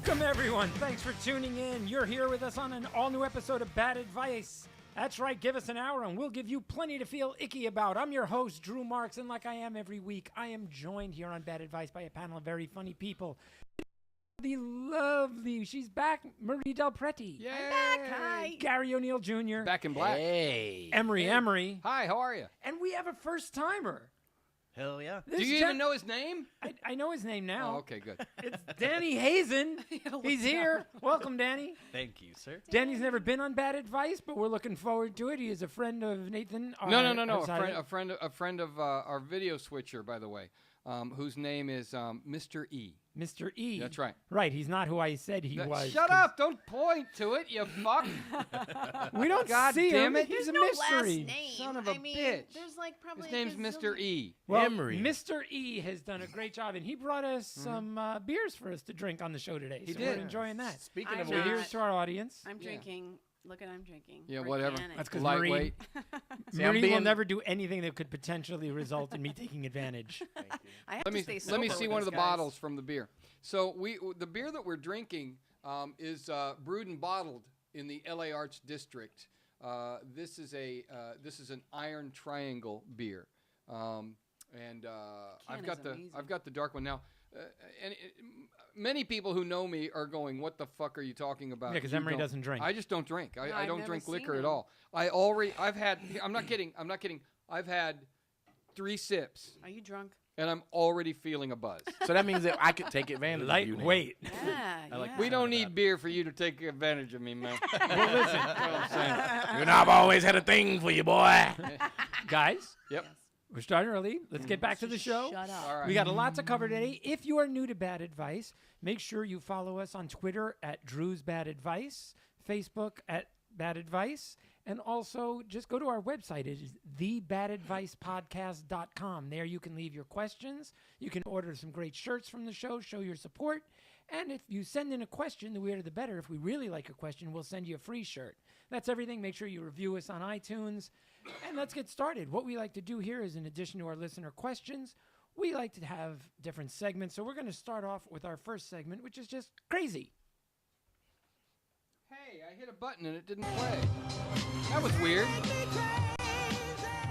Welcome, everyone. Thanks for tuning in. You're here with us on an all-new episode of Bad Advice. That's right. Give us an hour, and we'll give you plenty to feel icky about. I'm your host, Drew Marks, and like I am every week, I am joined here on Bad Advice by a panel of very funny people. The lovely, she's back, Marie DelPrete. Yay! I'm back. Hi. Gary O'Neill Jr. Back in black. Hey. Emery Emery. Hi, how are you? And we have a first-timer. Hell yeah. Do you even know his name? I know his name now. Oh, okay, good. It's Danny Hazen. He's here. Welcome, Danny. Thank you, sir. Danny's never been on Bad Advice, but we're looking forward to it. He is a friend of Nathan. No. A friend of our video switcher, by the way, whose name is Mr. E. Mr. E. That's right. Right. He's not who I said he was. Shut up! Don't point to it, you fuck. We don't God see damn him. it. He's There's a no mystery. last name. Son of a I mean, bitch. There's like probably His name's Mr. E. Well, Emery. Mr. E has done a great job, and he brought us some beers for us to drink on the show today. He so did. We're enjoying that. Speaking I'm of So not. here's to our audience. I'm Yeah. drinking. Look at I'm drinking. Yeah, whatever. Organic. That's because Lightweight. See, I'm Marie will being- never do anything that could potentially result in me taking advantage. Thank you. I have Let me to stay sober let me see with one of these the guys. bottles from the beer. So the beer that we're drinking is brewed and bottled in the LA Arts District. This is an Iron Triangle beer, and I've got amazing. the dark one now. Many people who know me are going, "What the fuck are you talking about?" Yeah, 'cause You Emery don't." doesn't drink. I just don't drink. No, I I've don't never drink seen liquor at him. all. I've had. I'm not kidding. I've had 3 sips, Are you drunk? and I'm already feeling a buzz. So that means that I could take advantage of you. then. Lightweight. Yeah. like We don't need beer for you to take advantage of me, man. Well, listen, I'm saying. You know, I've always had a thing for you, boy. guys, Yep. Yes. we're starting early. Let's get back to the show. Shut up. All right. We got a lot to cover today. If you are new to Bad Advice, make sure you follow us on Twitter at Drew's Bad Advice, Facebook at Bad Advice, and also just go to our website. It is thebadadvicepodcast.com. There you can leave your questions. You can order some great shirts from the show, show your support. And if you send in a question, the weirder the better. If we really like a question, we'll send you a free shirt. That's everything. Make sure you review us on iTunes. And let's get started. What we like to do here is, in addition to our listener questions, we like to have different segments. So we're going to start off with our first segment, which is just crazy. Hey, I hit a button and it didn't play. That was weird.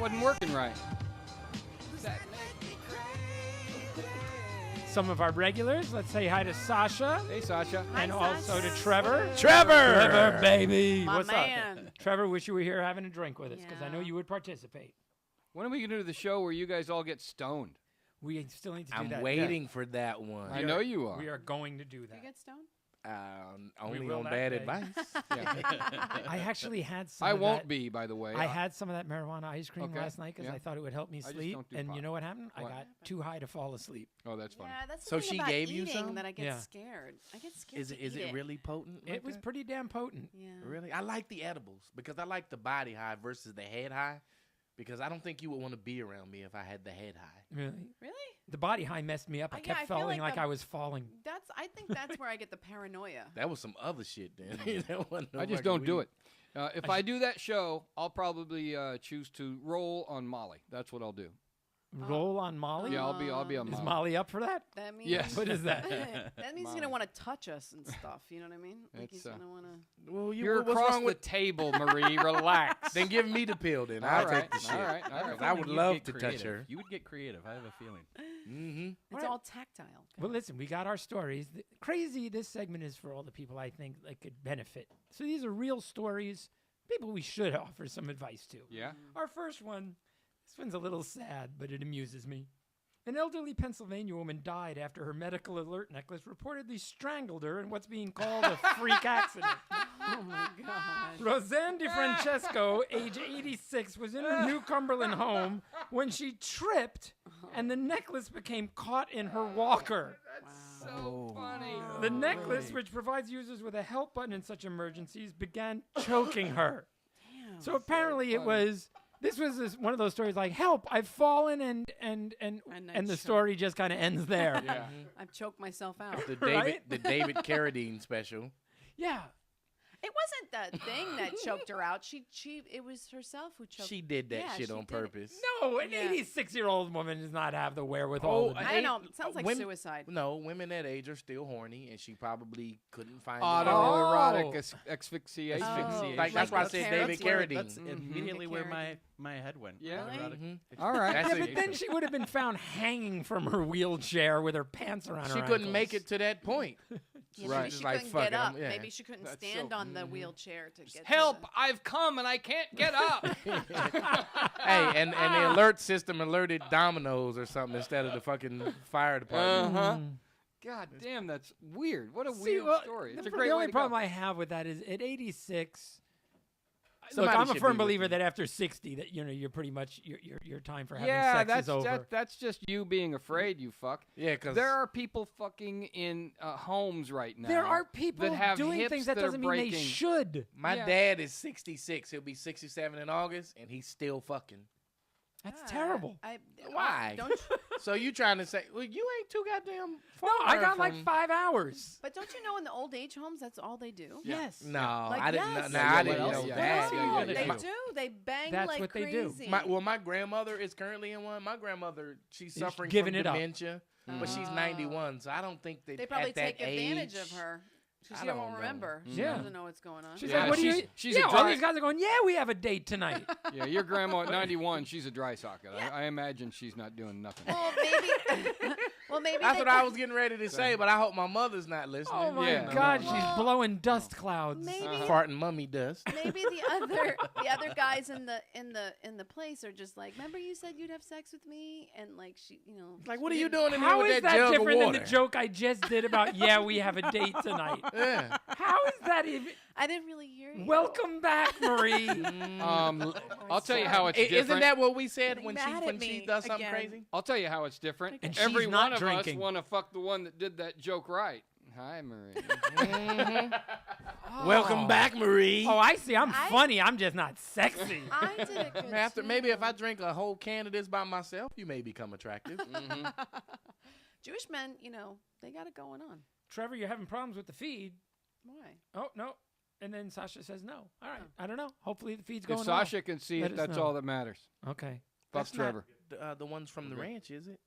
Wasn't working right. Some of our regulars, let's say hi to Sasha. Hey, Sasha. And Hi, also to Sasha. Trevor. Trevor! Trevor, baby. My What's man. up? Trevor, wish you were here having a drink with us because I know Yeah. you would participate. When are we going to do the show where you guys all get stoned? We still need to do I'm that. waiting for that one. I know you are. We are going to do You that. get stoned? Only will on that bad day. advice. Yeah. I actually had some I of won't that. be, by the way. I had some of that marijuana ice cream Okay, last night because yeah. I thought it would help me just sleep. don't do And pot. you know what happened? What? I got too high to fall asleep. Oh, that's funny. Yeah, that's the So thing she about gave you eating some? that I get Yeah. scared. I get scared. Is it really potent? It like was that? pretty damn potent. Yeah. Really? I like the edibles because I like the body high versus the head high. Because I don't think you would want to be around me if I had the head high. Really? Really? The body high messed me up. I Yeah, kept I feel feeling like like the- I was falling. I think that's where I get the paranoia. That was some other shit then. That wasn't no I just fucking don't do weed. it. If I do that show, I'll probably choose to roll on Molly. That's what I'll do. Roll on Molly? Yeah, I'll be on Is Molly. Molly up for that? That means Yes. What is that? that means he's gonna want to touch us and stuff. You know what I mean? Like It's, he's gonna want to. Well, You're what's across wrong the with table, Marie. Relax. Then give me the pill. Then All I'll right, take the shit. all right, all right. 'Cause I would love to touch creative. her. You would get creative. I have a feeling. Mm-hmm. It's Alright. all tactile. Well, listen, we got our stories. Crazy, this segment is for all the people I think that could benefit. So these are real stories, people we should offer some advice to. Yeah. Our first one, this one's a little sad, but it amuses me. An elderly Pennsylvania woman died after her medical alert necklace reportedly strangled her in what's being called a freak accident. Oh my god. Roseanne DeFrancesco, age 86, was in her New Cumberland home when she tripped and the necklace became caught in her walker. So funny. The necklace, which provides users with a help button in such emergencies, began choking her. Damn. So apparently it was... This was one of those stories like, help, I've fallen, and I the choked. story just kind of ends there. Yeah. I've choked myself out. The Right? David Carradine special. Yeah. It wasn't that thing that choked her out. It was herself who choked. She did that Yeah, shit she on did it. purpose. No, an Yeah. 86-year-old woman does not have the wherewithal. Oh, to I do- don't know. It sounds like women- suicide. No, women that age are still horny, and she probably couldn't find Autoerotic Oh. asphyxiation. Oh, Like, that's why I the said carrot- David where- Carradine. That's Mhm. immediately The where carrot. my head went. Yeah. Really? Erotic Mhm. All right. That's Yeah, it. but then she would have been found hanging from her wheelchair with her pants around She her couldn't make ankles. it to that point. Yeah, Right. Maybe Just she like, couldn't fuck get it, up. yeah. Maybe she couldn't That's stand so- on the wheelchair to get. Help! To I've come and I can't get up. Hey, and the alert system alerted Domino's or something instead of the fucking fire department. Uh-huh. God damn, that's weird. What a See, weird well, story. It's the, a great the only way to problem go. I have with that is at 86. Look, Somebody I'm a should firm be with believer you. that after 60, that you're pretty much your time for having Yeah, sex that's is over. that's just you being afraid, you fuck. Yeah, because There are people fucking in homes right now. There are people that have doing hips things that that are doesn't mean they breaking. should. my Yeah. dad is 66. He'll be 67 in August, and he's still fucking. That's terrible. Why? Don't you, So you trying to say, well, you ain't too goddamn No, far I got like from- 5 hours. but don't you know in the old age homes that's all they do? Yeah. Yes. No, Like, I didn't. yes. Nah, Yeah, I what didn't else? know Yeah, that. yeah, Oh, yeah, they yeah. do. They bang That's like what they do. crazy. My grandmother is currently in one. My grandmother, she's Is suffering giving from it up. dementia, but she's Oh. 91, so I don't think that They probably at that take advantage age, of her. I She don't won't know. remember. She Yeah. doesn't know what's going on. She's Yeah, like, what do you? she's yeah, a all dry- these guys are going, yeah, we have a date tonight. Yeah, your grandma at 91, she's a dry socket. I imagine she's not doing nothing. Well, maybe. well, maybe. That's they what I can- was getting ready to say, but I hope my mother's not listening. Oh my Yeah. God, Well, she's blowing dust clouds. Maybe. Farting mummy dust. Maybe the other guys in the place are just like, remember you said you'd have sex with me, and like she, Like, what are you doing in here How with is that that jug different of than water? the joke I just did about yeah, we have a date tonight? Yeah. How is that even? I didn't really hear you. Welcome back, Marie. I'll tell you how it's Isn't different. that what we said Getting when mad at she me does something again. crazy? I'll tell you how it's different. And Every she's not one of drinking. us want to fuck the one that did that joke right. Hi, Marie. Welcome back, Marie. Oh, I see. I'm I- funny. I'm just not sexy. I did it good After too. maybe if I drink a whole can of this by myself, you may become attractive. Jewish men, they got it going on. Trevor, you're having problems with the feed. Why? Oh no. And then Sasha says no. All right. I don't know. Hopefully the feed's If going Sasha can see Let it, us that's know. all that matters. well. Okay. Fuck That's not Trevor. the ones from the Okay. ranch, is it?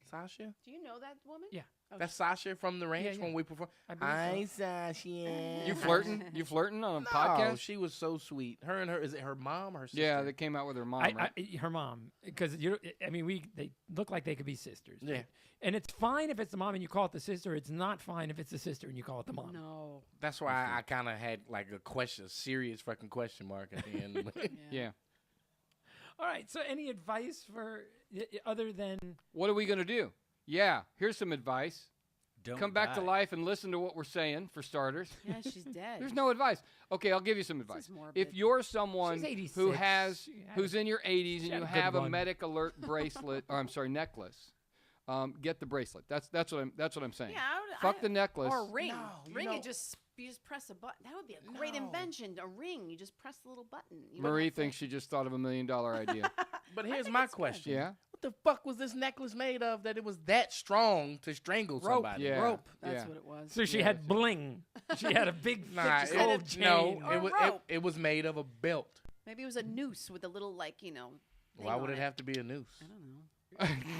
Sasha? Do you know that woman? Yeah. Oh, That's Sasha from the ranch yeah. when we perform. I believe Hi, so. Sasha. You flirting? You flirting on a No, podcast? she was so sweet. Her and her, is it her mom or her sister? Yeah, they came out with her mom, right? Her mom, because they look like they could be sisters. Yeah. And it's fine if it's the mom and you call it the sister. It's not fine if it's the sister and you call it the mom. No. That's why I kind of had like a serious fucking question mark at the end. yeah. All right. So any advice for other than What are we going to do? Yeah, here's some advice. Don't Come back to die. life and listen to what we're saying, for starters. Yeah, she's dead. There's no advice. Okay, I'll give you some advice. is morbid. If you're someone She's 86. who has, She had who's in your 80s and had you a good have a run. medic alert bracelet, or I'm sorry, necklace, get the bracelet. That's what I'm saying. Yeah, Fuck the necklace. Or a ring. No, you ring. know- You just press a button. That would be a great No. invention. A ring. You just press the little button. You Marie don't have thinks she just thought of $1 million idea. But I here's think my it's good. question. Yeah. What the fuck was this necklace made of that it was that strong to strangle Rope. somebody? Yeah. Rope. That's yeah. what it was. so she Yeah, had that's bling. She had a big Nah, thick it- gold chain. no, Or it was rope. it was made of a belt. Maybe it was a noose with a little thing Why would on it have to be a noose? I don't know.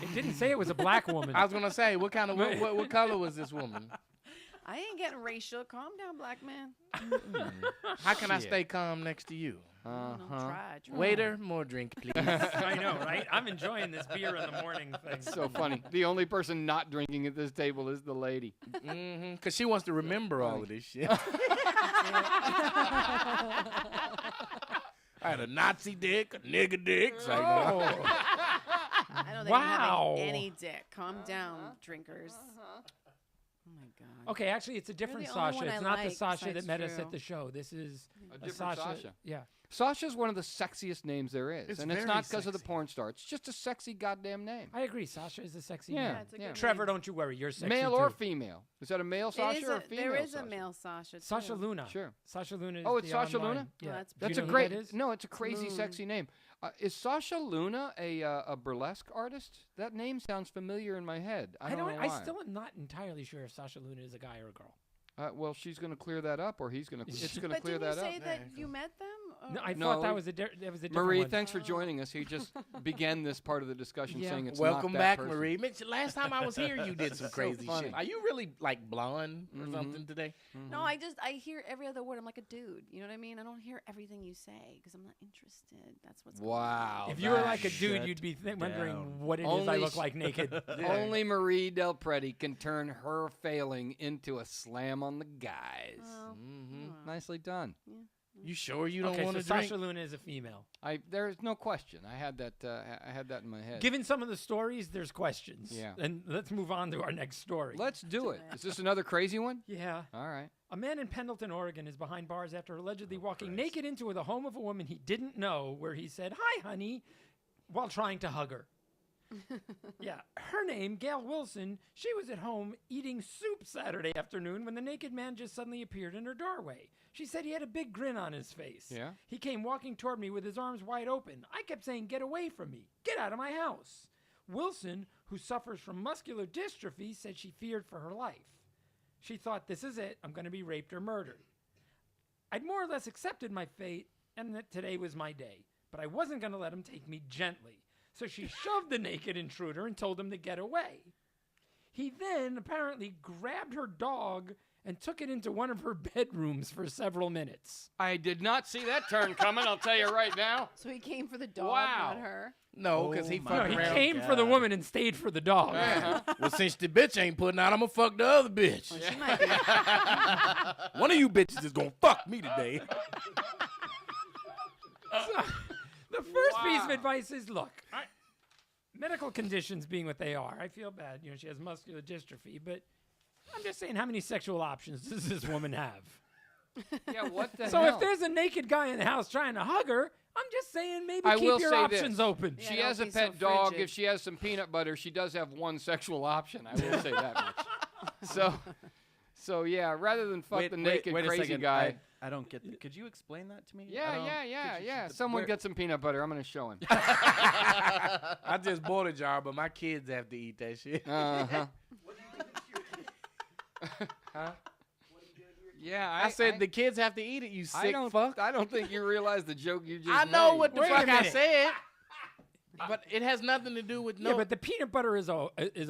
It didn't say it was a black woman. I was gonna say, what kind of what color was this woman? I ain't getting racial. Calm down, black man. How can I Shit. stay calm next to you? No, try. Waiter, more drink, please. I know, right? I'm enjoying this beer in the morning thing. So funny. The only person not drinking at this table is the lady. Because she wants to remember all of this shit. I had a Nazi dick, a nigga dick. So Oh. I don't think Wow. I'm having any dick. Calm down, drinkers. Oh my god. Okay, actually, it's a different the only Sasha. one It's I not the like Sasha that besides met us Drew. at the show. This is A different Sasha. Sasha. Yeah. Sasha's one of the sexiest names there is. It's and it's very not because of the sexy. porn star. It's just a sexy goddamn name. I agree. Sasha is a sexy Yeah, name. it's a yeah. good Trevor, name. don't you worry. You're sexy Male too. or female? Is that a male It Sasha is or a female there is Sasha? a male Sasha. Too. Sasha Luna. Sure. Sasha Luna. Is Oh, it's the Sasha online- Luna? Yeah. that's Do you That's know a who great. that is? No, it's a crazy, Moon. sexy name. Is Sasha Luna a burlesque artist? That name sounds familiar in my head. I don't know why. I still am not entirely sure if Sasha Luna is a guy or a girl. Well, she's going to clear that up, or he's going to. It's going to But clear didn't that you up. say that you met them? No, I No, thought that was a different Marie, one. thanks for joining us. He just began this part of the discussion Yeah. saying it's Welcome not that back, person. Marie. Mitch, last time I was here, you did some So crazy funny. shit. Are you really like blonde or something today? No, I hear every other word. I'm like a dude. You know what I mean? I don't hear everything you say because I'm not interested. That's what's going on. Wow. If you were like a Shut dude, you'd be wondering down. what it is I Only look sh- like naked. Only Marie DelPrete can turn her failing into a slam on the guys. Well, Nicely done. You sure you don't Okay, want so to drink? Sasha Luna is a female. There's no question. I had that. I had that in my head. Given some of the stories, there's questions. Yeah. And let's move on to our next story. Let's do it. Is this another crazy one? Yeah. All right. A man in Pendleton, Oregon is behind bars after allegedly walking naked into the home of a woman he didn't know, where he said, "Hi, honey," while trying to hug her. Yeah. Her name, Gail Wilson, she was at home eating soup Saturday afternoon when the naked man just suddenly appeared in her doorway. She said he had a big grin on his face. Yeah. He came walking toward me with his arms wide open. I kept saying, "Get away from me. Get out of my house." Wilson, who suffers from muscular dystrophy, said she feared for her life. She thought, "This is it. I'm going to be raped or murdered." I'd more or less accepted my fate and that today was my day, but I wasn't going to let him take me gently. So she shoved the naked intruder and told him to get away. He then apparently grabbed her dog and took it into one of her bedrooms for several minutes. I did not see that turn coming. I'll tell you right now. So he came for the dog, Wow. not her. No, because he Oh my No, fucked he around. came for the woman and stayed for the dog. Well, since the bitch ain't putting out, I'm gonna fuck the other bitch. She might be. One of you bitches is gonna fuck me today. The first piece of advice is, look, medical conditions being what they are, I feel bad. You know, she has muscular dystrophy, but I'm just saying, how many sexual options does this woman have? Yeah, what the So hell? if there's a naked guy in the house trying to hug her, I'm just saying maybe I keep will your say options this. open. Yeah, She don't has a be so pet dog. frigid. If she has some peanut butter, she does have one sexual option. I will say that much. So yeah, rather than fuck the naked wait a crazy second. guy. I don't get. Could you explain that to me? I Yeah, don't- yeah. could you- Someone where- get some peanut butter. I'm gonna show him. I just bought a jar, but my kids have to eat that shit. Uh-huh. Huh? Yeah, I said the kids have to eat it, you sick fuck. I don't think you realize the joke you just I know made. what the Wait a fuck I minute. said, but it has nothing to do with Yeah, but the peanut butter is a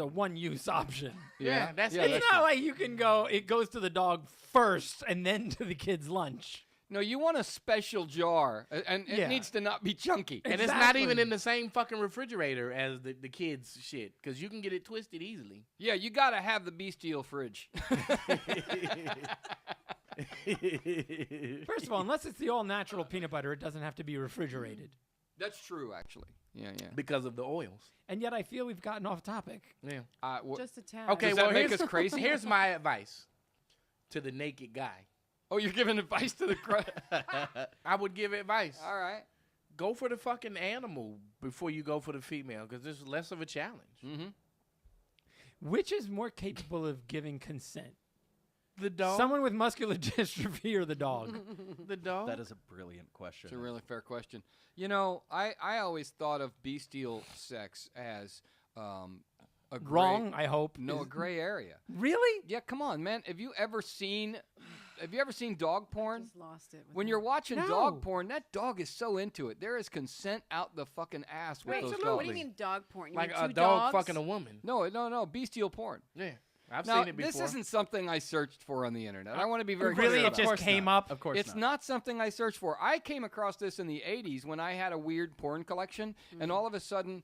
one-use option. Yeah, that's yeah, it. It's not like you can go, it goes to the dog first and then to the kid's lunch. No, you want a special jar, and it Yeah. needs to not be chunky. And it's not Exactly. even in the same fucking refrigerator as the kids' shit, because you can get it twisted easily. Yeah, you gotta have the bestial fridge. First of all, unless it's the all-natural peanut butter, it doesn't have to be refrigerated. That's true, actually. Yeah. Because of the oils. And yet I feel we've gotten off topic. Yeah. Just a tad. Okay, Does well, that make here's, us crazy? Here's my advice to the naked guy. Oh, you're giving advice to the crowd. I would give advice. All right. Go for the fucking animal before you go for the female, because it's less of a challenge. Mm-hmm. Which is more capable of giving consent? The dog. Someone with muscular dystrophy or the dog? The dog. That is a brilliant question. It's a really fair question. You know, I always thought of bestial sex as a gray, Wrong, I hope. No, a gray area. Really? Yeah, come on, man. Have you ever seen dog porn? Just lost it. with When him. you're watching No. dog porn, that dog is so into it. There is consent out the fucking ass with Wait, those what dogs. do you mean dog porn? You like mean a two dog dogs? fucking a woman. No, bestial porn. Yeah, I've Now, seen it before. this isn't something I searched for on the internet. I want to be very Really? clear It about just it. came up? Of course It's not. not something I searched for. I came across this in the 80s when I had a weird porn collection, and all of a sudden,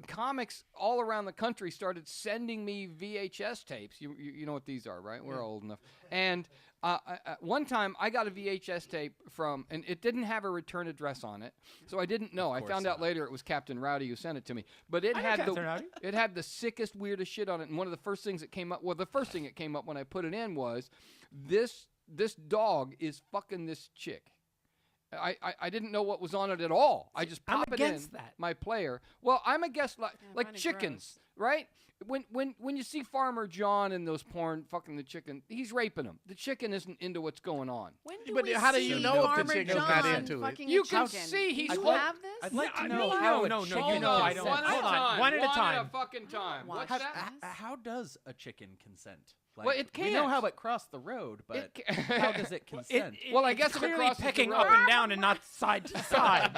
comics all around the country started sending me VHS tapes. You know what these are, right? We're old enough. And one time, I got a VHS tape from, and it didn't have a return address on it, so I didn't know. I course found out not. later it was Captain Rowdy who sent it to me. But it I know had Captain Rowdy. it had the sickest, weirdest shit on it. And one of the first things that came up, well, the first thing that came up when I put it in was this dog is fucking this chick. I didn't know what was on it at all. I just I'm pop it against in that. my player. Well, I'm against I like find it chickens, right? When you see Farmer John in those porn fucking the chicken, he's raping them. The chicken isn't into what's going on. When do But we how do see you know if the Farmer chicken's John not into it? fucking You a can chicken? see he's You like- have this? I'd like to No, know no, how no, a no, you chicken know I consents. don't. Hold on, one at a One time. at a fucking time. Watch What's that. that? How does a chicken consent? Like, Well, it We know can't. how it crossed the road, but It how does it consent? Well, I it's guess if it clearly crosses the picking road. up and down and not side to side.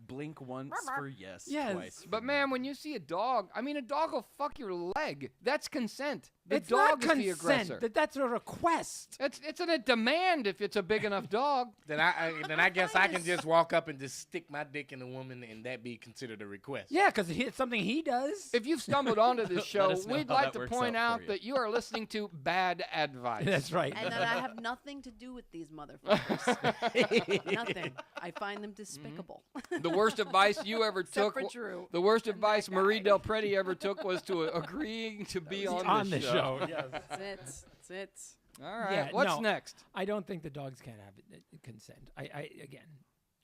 Blink once for yes, Yes. twice. But for man, no. when you see a dog, I mean, a dog will fuck your leg. That's consent. The It's dog not is the aggressor. consent. That's a request. It's a demand if it's a big enough dog. Then I guess I can just walk up and just stick my dick in a woman, and that be considered a request. Yeah, because it's something he does. If you've stumbled onto this show, us know we'd how like that to works point out out for you. that you are listening to bad advice. That's right. And that I have nothing to do with these motherfuckers. Nothing. I find them despicable. The worst advice you ever Except took. for Drew. The worst and advice that Marie guy. DelPrete ever took was to agreeing to be on the this show. Yes. That's it. That's it. All right. Yeah, What's no. next? I don't think the dogs can have consent. I again.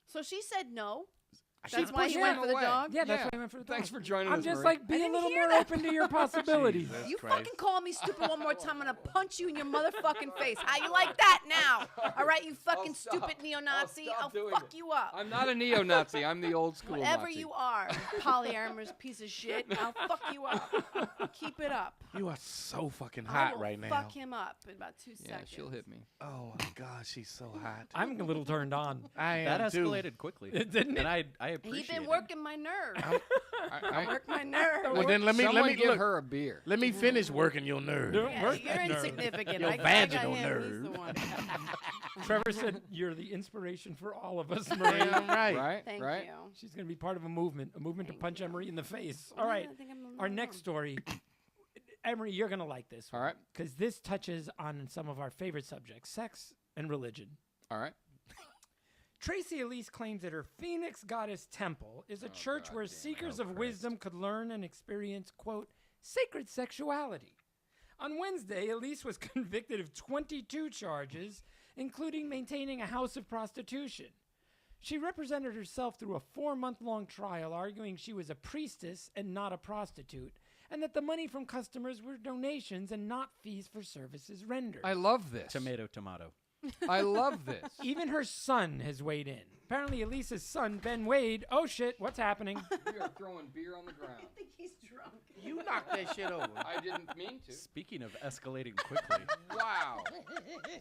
So she said no. She That's why pushed you went him for the away. dog? Yeah, that's Yeah. why I went for the Thanks dog. for joining I'm us, just Marie. like be a didn't little hear more that. open to your possibilities. Jesus You Christ. fucking call me stupid one more time, I'm gonna punch you in your motherfucking face. How you like that now? All right, you fucking stop. stupid neo-Nazi. I'll stop I'll doing fuck it. you up. I'm not a neo-Nazi. I'm the old school Whatever Nazi. you are, you polyamorous piece of shit. I'll fuck you up. Keep it up. You are so fucking I hot will right now. fuck him up in about 2 Yeah, seconds. she'll hit me. Oh my God, she's so hot. I'm a little turned on. I am That too. escalated quickly. Didn't And it? I He appreciate been it. working my nerve. I, Work my nerve. Well, then let me Someone give look. her a beer. Let me finish working your nerve. Don't Yeah, work you're that nerve. insignificant. Your I got vaginal him. He's the nerve. one. Trevor said you're the inspiration for all of us, Marie. Damn right. Right? Thank right? you. She's going to be part of a movement to Thank punch you. Emery in the face. Yeah, All right. I think I'm a Our little next wrong. story, Emery, you're going to like this All one. right. Because this touches on some of our favorite subjects, sex and religion. All right. Tracy Elise claims that her Phoenix Goddess Temple is a church where seekers of wisdom could learn and experience, quote, sacred sexuality. On Wednesday, Elise was convicted of 22 charges, including maintaining a house of prostitution. She represented herself through a 4-month-long trial, arguing she was a priestess and not a prostitute, and that the money from customers were donations and not fees for services rendered. I love this. Tomato, tomato. I love this. Even her son has weighed in. Apparently, Elise's son, Ben Wade, oh shit, what's happening? We are throwing beer on the ground. I think he's drunk. You knocked that shit over. I didn't mean to. Speaking of escalating quickly, Wow.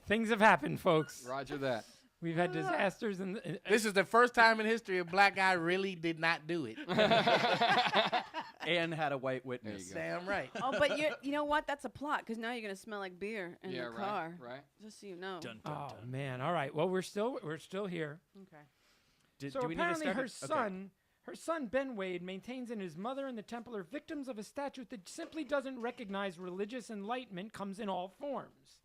Things have happened, folks. Roger that. We've had disasters in the, This is the first time in history a black guy really did not do it. and had a white witness. There you Damn right. Oh, but you know what? That's a plot because now you're gonna smell like beer in Yeah, the right. car. Right. Just so you know. Dun, dun, Oh dun. man! All right. Well, we're still here. Okay. So Do we need to apparently, start her it? her son Ben Wade, maintains that his mother and the temple are victims of a statute that simply doesn't recognize religious enlightenment comes in all forms.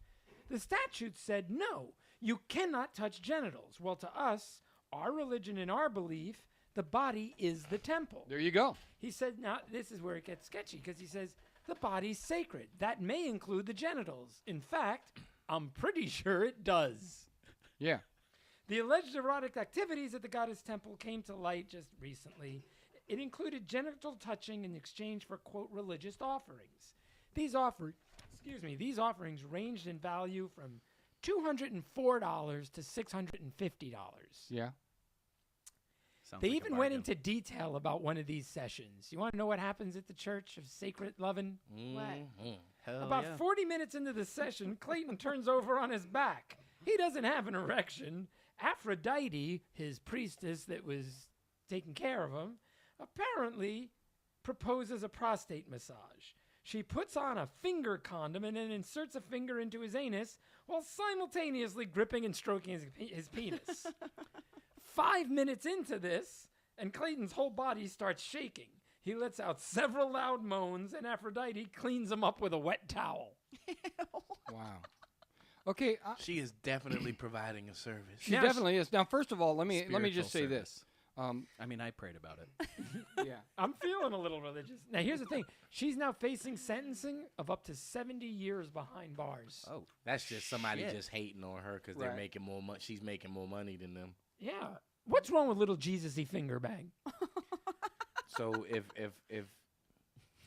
The statute said no, you cannot touch genitals. Well, to us, our religion and our belief, the body is the temple. There you go. He said, now this is where it gets sketchy because he says the body's sacred. That may include the genitals. In fact, I'm pretty sure it does. Yeah. The alleged erotic activities at the goddess temple came to light just recently. It included genital touching in exchange for, quote, religious offerings. These offerings ranged in value from $204 to $650. Yeah. Sounds They like a even went bargain. into detail about one of these sessions. You want to know what happens at the Church of Sacred Lovin'? Mhm. Hell About yeah. 40 minutes into the session, Clayton turns over on his back. He doesn't have an erection. Aphrodite, his priestess that was taking care of him, apparently proposes a prostate massage. She puts on a finger condom and then inserts a finger into his anus while simultaneously gripping and stroking his penis. 5 minutes into this, and Clayton's whole body starts shaking. He lets out several loud moans, and Aphrodite cleans him up with a wet towel. Wow. Okay. She is definitely providing a service. She Now definitely is. Now, first of all, let me Spiritual just say this. I mean, I prayed about it. Yeah. I'm feeling a little religious. Now, here's the thing. She's now facing sentencing of up to 70 years behind bars. Oh, That's just somebody Shit. just hating on her because Right. they're making more money. She's making more money than them. Yeah. What's wrong with little Jesus-y finger bang? So if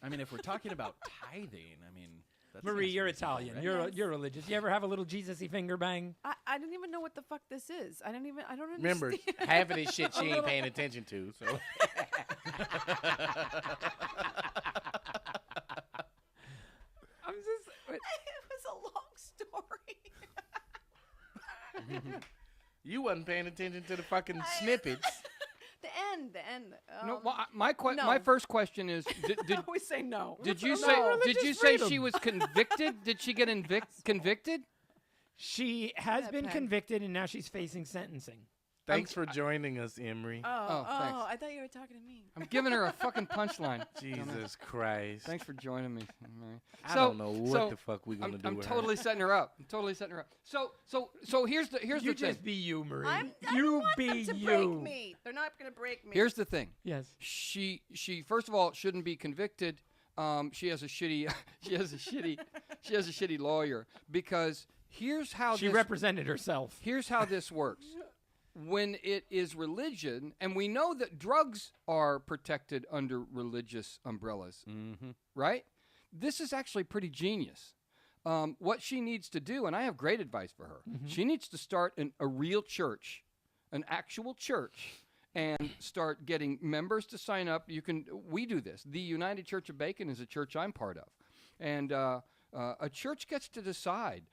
I mean, if we're talking about tithing, I mean, that Marie, seems you're reasonable, Italian. right? You're Yes. you're religious. You ever have a little Jesus-y finger bang? I don't even know what the fuck this is. I don't understand. remember half of this shit she ain't paying attention to. So you wasn't paying attention to the fucking snippets. The end. No, well, no. my first question is: did we say no. did you No, say religious say freedom. she was convicted? Did she get convicted? She has been Pen. convicted, and now she's facing sentencing. Thanks for joining us, Emery. Oh, thanks. I thought you were talking to me. I'm giving her a fucking punchline. Jesus Christ. Thanks for joining me. Mary. I don't know what the fuck we gonna do I'm with totally setting her up. I'm totally setting her up. So here's the You thing. just be you, Marie. I you don't want be them to you. break me. They're not going to break me. Here's the thing. Yes. She first of all shouldn't be convicted. She has a shitty lawyer, because here's how She this, represented herself. here's how this works. When it is religion, and we know that drugs are protected under religious umbrellas, right? This is actually pretty genius. What she needs to do, and I have great advice for her, she needs to start a real church, an actual church, and start getting members to sign up. We do this. The United Church of Bacon is a church I'm part of. And a church gets to decide.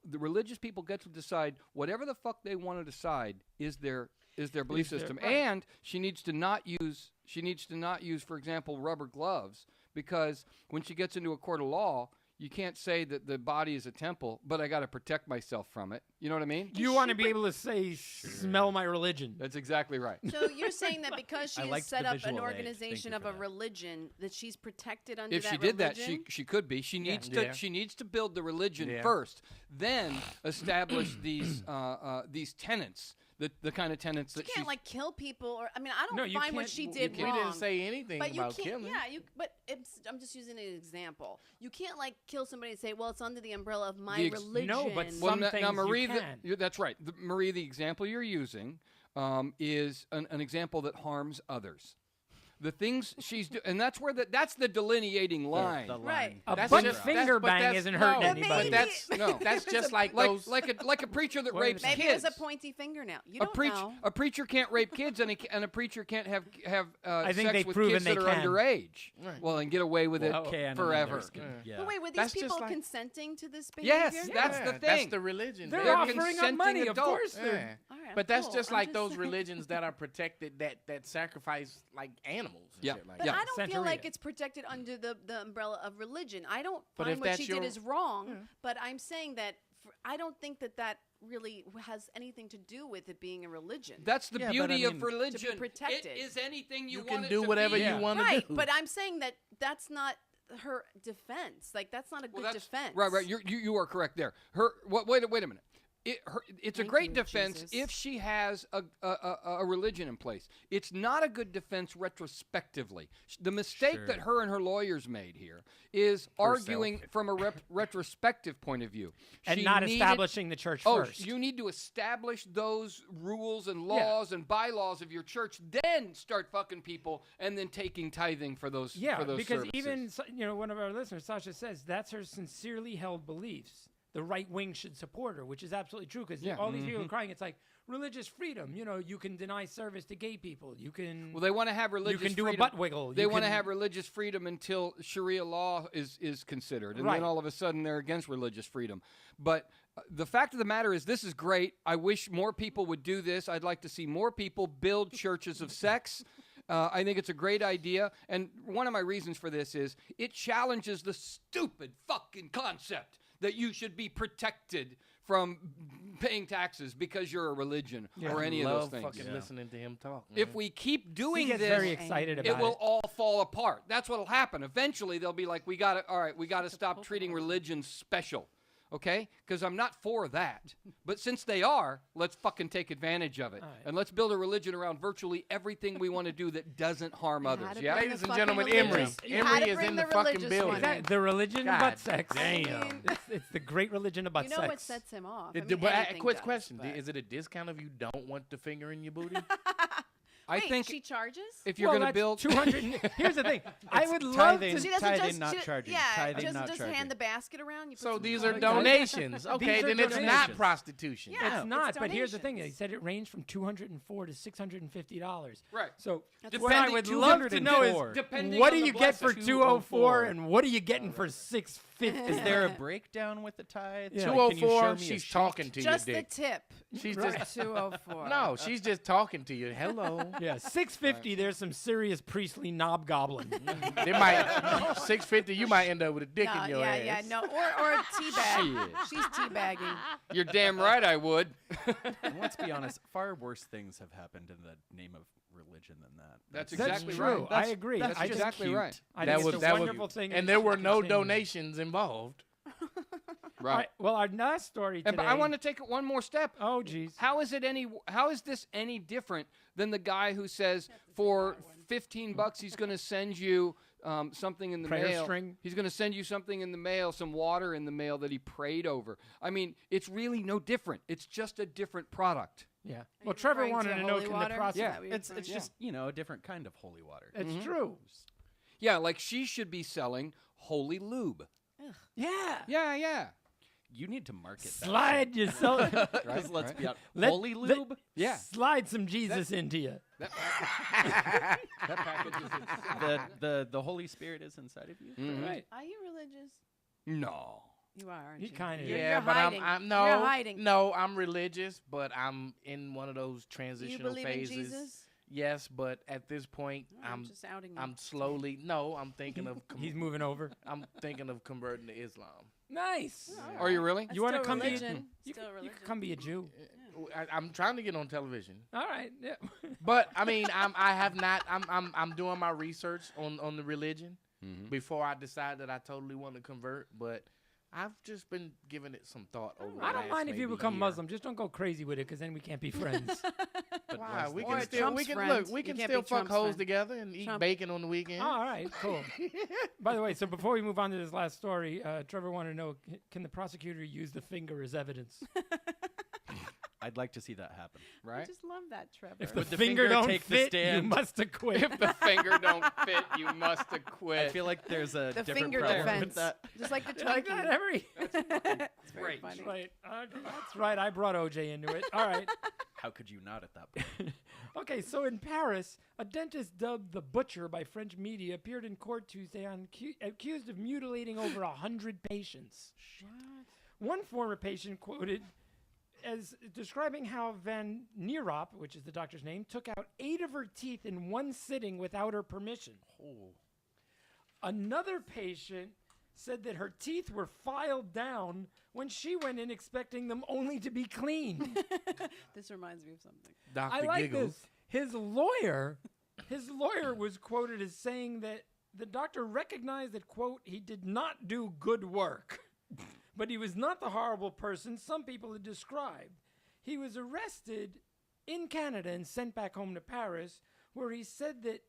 The religious people get to decide whatever the fuck they want to decide is their belief system. right. And she needs to not use, for example, rubber gloves, because when she gets into a court of law, you can't say that the body is a temple, but I got to protect myself from it. You know what I mean? You want to be able to say, smell my religion. That's exactly right. So you're saying that because she I has liked set the up an visual aid. organization Thank of you a for that. religion, that she's protected under If that she did that, religion? she could be. She needs Yeah. to she needs to build the religion Yeah. first, then establish these tenets, the kind of tenets You that can't she's like kill people, or I mean, I No, don't you find what can't- she you did can't. wrong. We didn't say anything but you about can't. killing. Yeah, I'm just using an example. You can't like kill somebody and say, "Well, it's under the umbrella of my The ex- religion." No, but Well, some now, things Marie, you can. that's right. Marie, the example you're using is an example that harms others. The things she's doing, and that's where that's the delineating line. The Right. line. A That's butt just- finger but bang that's- isn't hurting no, anybody. But that's No. that's just like like those. like a preacher that Wait a rapes minute. Maybe kids. there's a pointy fingernail. You don't know. A preacher can't rape kids, and a preacher can't have I think sex they've with proven kids that they are can. underage. Right. Well, and get away with Well, it can and forever. others can. Yeah. But wait, were these That's just people like- consenting to this behavior? Yes, that's the thing. That's the religion. They're They're offering up consenting money, of adults. course. They're Yeah. All right, But that's cool. just I'm like those saying. religions that are protected that sacrifice like animals and Yeah. shit like But Yeah. I don't feel like Santeria. it's protected under the umbrella of religion. I don't But find if what that's she did your- is wrong. But I'm saying that I don't think that really has anything to do with it being a religion. That's the Yeah, but beauty I of mean- religion. To be protected. It is anything you, You want can it do to whatever be. you want to right, do. but I'm saying that that's not her defense. Like that's not a good defense. Right. You are correct there. Wait a minute. It's a Thank great you, defense Jesus. if she has a religion in place. It's not a good defense retrospectively. The mistake that her and her lawyers made here is arguing from a retrospective point of view. and She not needed- establishing the church Oh, first. you need to establish those rules and laws and bylaws of your church, then start fucking people, and then taking tithing for those. Yeah, for those because services. even one of our listeners, Sasha, says that's her sincerely held beliefs. The right wing should support her, which is absolutely true. Because Yeah. all these people are crying. It's like religious freedom. You can deny service to gay people. You can. Well, they want to have religious you can do freedom. a butt wiggle. They You want to can- have religious freedom until Sharia law is considered, and Right. then all of a sudden they're against religious freedom. But the fact of the matter is, this is great. I wish more people would do this. I'd like to see more people build churches of sex. I think it's a great idea, and one of my reasons for this is it challenges the stupid fucking concept that you should be protected from paying taxes because you're a religion or any of those Love things. fucking listening to him talk. If man. we keep doing He gets this, very excited about it will all fall apart. That's what'll happen. Eventually, they'll be like, we got to stop treating religion special. Okay? Because I'm not for that. But since they are, let's fucking take advantage of it. All right. And let's build a religion around virtually everything we want to do that doesn't harm You others. had to Yeah? bring Ladies the and gentlemen, fucking Emery. religious- you had Emery to is bring in the the fucking religious building. one Exactly. in. The religion of God butt sex. damn. It's the great religion of butt You know sex. what sets him off? I But mean, anything quick does, question: but- is it a discount if you don't want the finger in your booty? I Wait, think she charges. if you're Well, going to that's build 200. Here's the thing. I would love tithing. to. She doesn't Tithing, just not she, charging. Yeah, Tithing, doesn't not just charging. hand the basket around. You put So some these are coins. donations. Okay, are then it's not donations. prostitution. Yeah. It's not, it's but here's the thing. He donations. said it ranged from $204 to $650. Right. So That's what I right. would love to know is Depending what on do the you get for blessing. 204 and what are you getting for 650? 650. Is there a breakdown with the tithe? Yeah. Like, can you show 204, me a she's sheet? talking to Just you, the Dick. tip. She's Right. just 204. no, she's just talking to you. Hello. Yeah, 650. There's some serious priestly knob goblin. They might 650. You might end up with a dick No, in your yeah, ass. yeah, no, or a teabag. She's teabagging. You're damn right I would. And let's be honest, far worse things have happened in the name of religion than that. That's That's exactly true. right. I agree. That's I just exactly cute. right. I That think was it's a that was, wonderful thing. and there were no continue. donations involved. All right. Well, our last story today. And but I want to take it one more step. Oh, geez. How is this any different than the guy who says for $15 he's going to send you something in the Prayer mail? string? He's going to send you something in the mail, some water in the mail that he prayed over. I mean, it's really no different. It's just a different product. Yeah. Are Well, you Trevor referring wanted to know holy can water? the Is prostitute. Yeah. that what you're It's referring to? just a different kind of holy water. It's true. Yeah, like she should be selling holy lube. Yeah. Yeah. You need to market that. Slide yourself. Because let's be honest, Let- holy let- lube. Yeah. Slide some Jesus into you. That package is The Holy Spirit is inside of you. Right. Are you religious? No. You are, aren't He you? kinda is. You're Yeah, but hiding. I'm You're hiding. no, I'm religious, but I'm in one of those Do you transitional believe phases. in Jesus? Yes, but at this point, I'm just outing you. I'm slowly. No, I'm thinking of. He's moving over. I'm thinking of converting to Islam. Nice. Oh, Are you really? That's You wanna still come be- religion. You, Still you religion. can come be a Jew. I'm trying to get on television, All right. Yeah. but I mean, I have not. I'm doing my research on the religion before I decide that I totally want to convert. But I've just been giving it some thought over. I the don't last mind if you maybe become year. Muslim. Just don't go crazy with it, because then we can't be friends. Why? We Or can a still Trump's we can friend. look. We You can can't still be fuck Trump's hoes friend. together and eat Trump. bacon on the weekend. All right. Cool. By the way, so before we move on to this last story, Trevor wanted to know: can the prosecutor use the finger as evidence? I'd like to see that happen. I Right? just love that, Trevor. If the Would the finger finger don't take the fit, you stand? must acquit. If the finger don't fit, you must I acquit. feel like there's a the different finger problem defense. with that. Just like the You like that, Twinkie. Emery? It's very great. funny. Right. That's right. I brought OJ into it. All right. How could you not at that point? Okay, so in Paris, a dentist dubbed the Butcher by French media appeared in court Tuesday accused of mutilating over 100 patients. One former patient quoted as describing how Van Nierop, which is the doctor's name, took out 8 of her teeth in one sitting without her permission. Another patient said that her teeth were filed down when she went in expecting them only to be cleaned. This reminds me of something. I Dr. like Giggles. this. His lawyer was quoted as saying that the doctor recognized that, quote, he did not do good work, but he was not the horrible person some people had described. He was arrested in Canada and sent back home to Paris, where he said that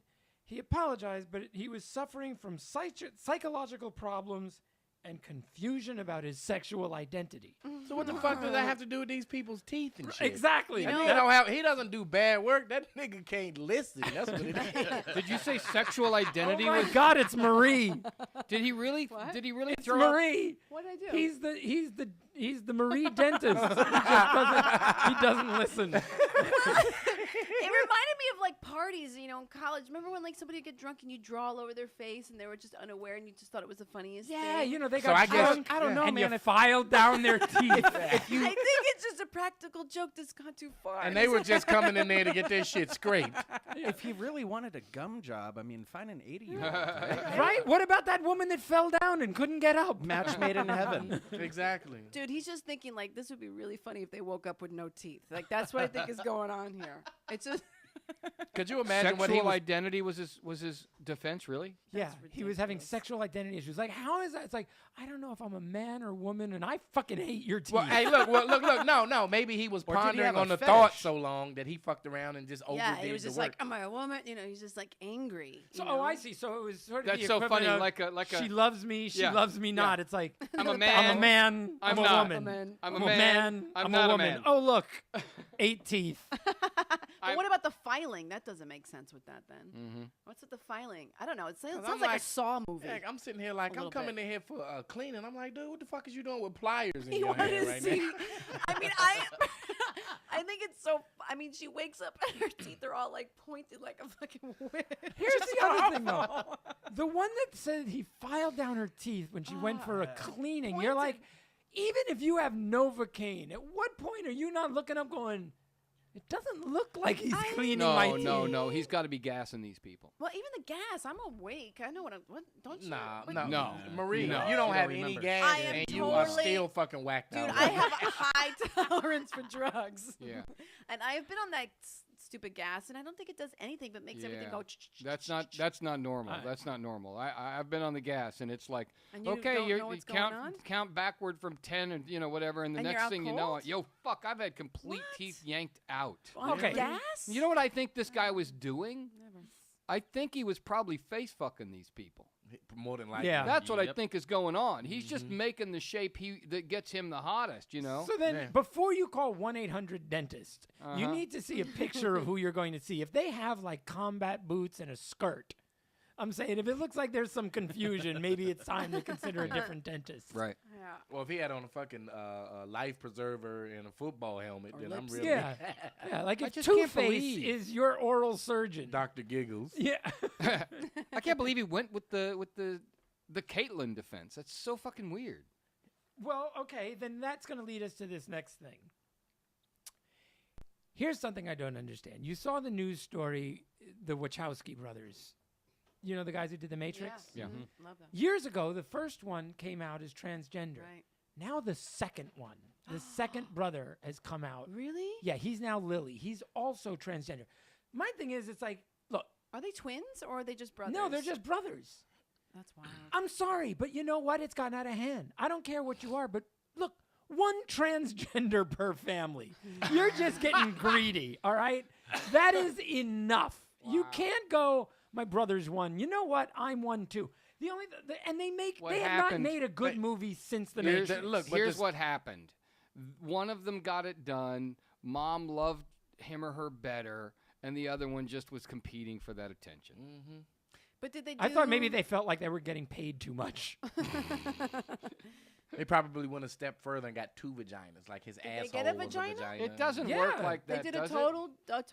he apologized, but he was suffering from psychological problems and confusion about his sexual identity. So what the fuck does that have to do with these people's teeth and shit? Exactly. You That know- nigga don't have, he doesn't do bad work. That nigga can't listen. That's what it is. Did you say sexual identity Oh my was? God, it's Marie. Did he really? What? Did he really It's throw? Up? Marie. What did I do? He's the Marie dentist. He doesn't listen. It reminded me of like parties, you know, in college. Remember when like somebody would get drunk and you draw all over their face and they were just unaware and you just thought it was the funniest Yeah, thing? you know they So got I guess- drunk. I don't know, and man, you if- filed down their teeth. I think it's just a practical joke that's gone too far. And they were just coming in there to get their shit scraped. If he really wanted a gum job, I mean, find an 80-year-old. Right? Right? What about that woman that fell down and couldn't get up? Match made in heaven. Exactly. Dude, he's just thinking like this would be really funny if they woke up with no teeth. Like that's what I think is going on here. It's just Could you imagine what he Sexual was? identity was his defense, really? Yeah, he was having ridiculous. sexual identity issues. Like, how is that? It's like, I don't know if I'm a man or woman, and I fucking hate your teeth. Well, hey, look. No. Maybe he was Or did he pondering have a on the fetish? thought so long that he fucked around and just overdid yeah, he was the just work. like, am I a woman? You know, he's just like angry. So, you know? I see. So it was sort of That's the so equivalent funny, of like a- she loves me, she Yeah, loves me yeah. not. It's like I'm a I'm man. a man, I'm a not. woman. A man. I'm I'm a a man. man. I'm I'm not a a woman. man. Oh look, 8 teeth. But what about the filing? That doesn't make sense with that then. Mm-hmm. What's with the filing? I don't know. It sounds, I'm sounds like a like- Saw movie. Heck, I'm sitting here like I'm little coming bit. in here for cleaning. I'm like, dude, what the fuck is you doing with pliers in He your wanted hand to right see. now? I mean, I think it's so. I mean, she wakes up and her teeth are all like pointed like a fucking whip. Here's the other thing, though. The one that said he filed down her teeth when she went for a cleaning. You're like, even if you have Novocaine, at what point are you not looking up going, it doesn't look like he's cleaning my teeth? No. He's got to be gassing these people. Well, even the gas. I'm awake. I know what. Don't you? No. Marie, No. you don't have remember. any gas, I am and you are totally- still fucking whacked Dude, out. I have a high tolerance for drugs. Yeah. And I have been on that stupid gas, and I don't think it does anything but makes everything go. That's not normal. That's not normal. I've been on the gas, and it's like, And you okay, don't you know what's going on? count backward from 10, and whatever, and the And you're next out thing you know, cold? fuck, I've had complete What? teeth yanked out. On Okay. gas? You know what I think this guy was doing? Never. I think he was probably face fucking these people. More than likely. Yeah. That's what I Yep. think is going on. He's just making the shape that gets him the hottest, So then, Yeah. before you call 1-800-DENTIST, you Uh-huh. need to see a picture of who you're going to see. If they have like combat boots and a skirt, I'm saying if it looks like there's some confusion, maybe it's time to consider a different dentist. Right. Yeah. Well, if he had on a fucking life preserver and a football helmet, Or then I'm lipstick. really Yeah, like I if just can't Two-Face believe- is your oral surgeon. Dr. Giggles. Yeah. I can't believe he went with the Caitlyn defense. That's so fucking weird. Well, okay, then that's going to lead us to this next thing. Here's something I don't understand. You saw the news story, the Wachowski brothers. You know the guys who did The Matrix? Yeah. Love them. Years ago, the first one came out as transgender. Right. Now the second one, the second brother has come out. Really? Yeah, he's now Lily. He's also transgender. My thing is, it's like, look, Are they twins or are they just brothers? no, they're just brothers. That's wild. I'm sorry, but you know what? It's gotten out of hand. I don't care what you are, but look, one transgender per family. You're just getting greedy, all right? That is enough. You can't go, my brother's one. You know what? I'm one too. The only and What they have happened- not made a good movie since the Here's, Matrix. here's what happened. One of them got it done. Mom loved him or her better, and the other one just was competing for that attention. But did they do I thought maybe they felt like they were getting paid too much. They probably went a step further and got two vaginas, like his they asshole get a was vagina? a vagina. It doesn't Yeah. work like They that, did a does it? total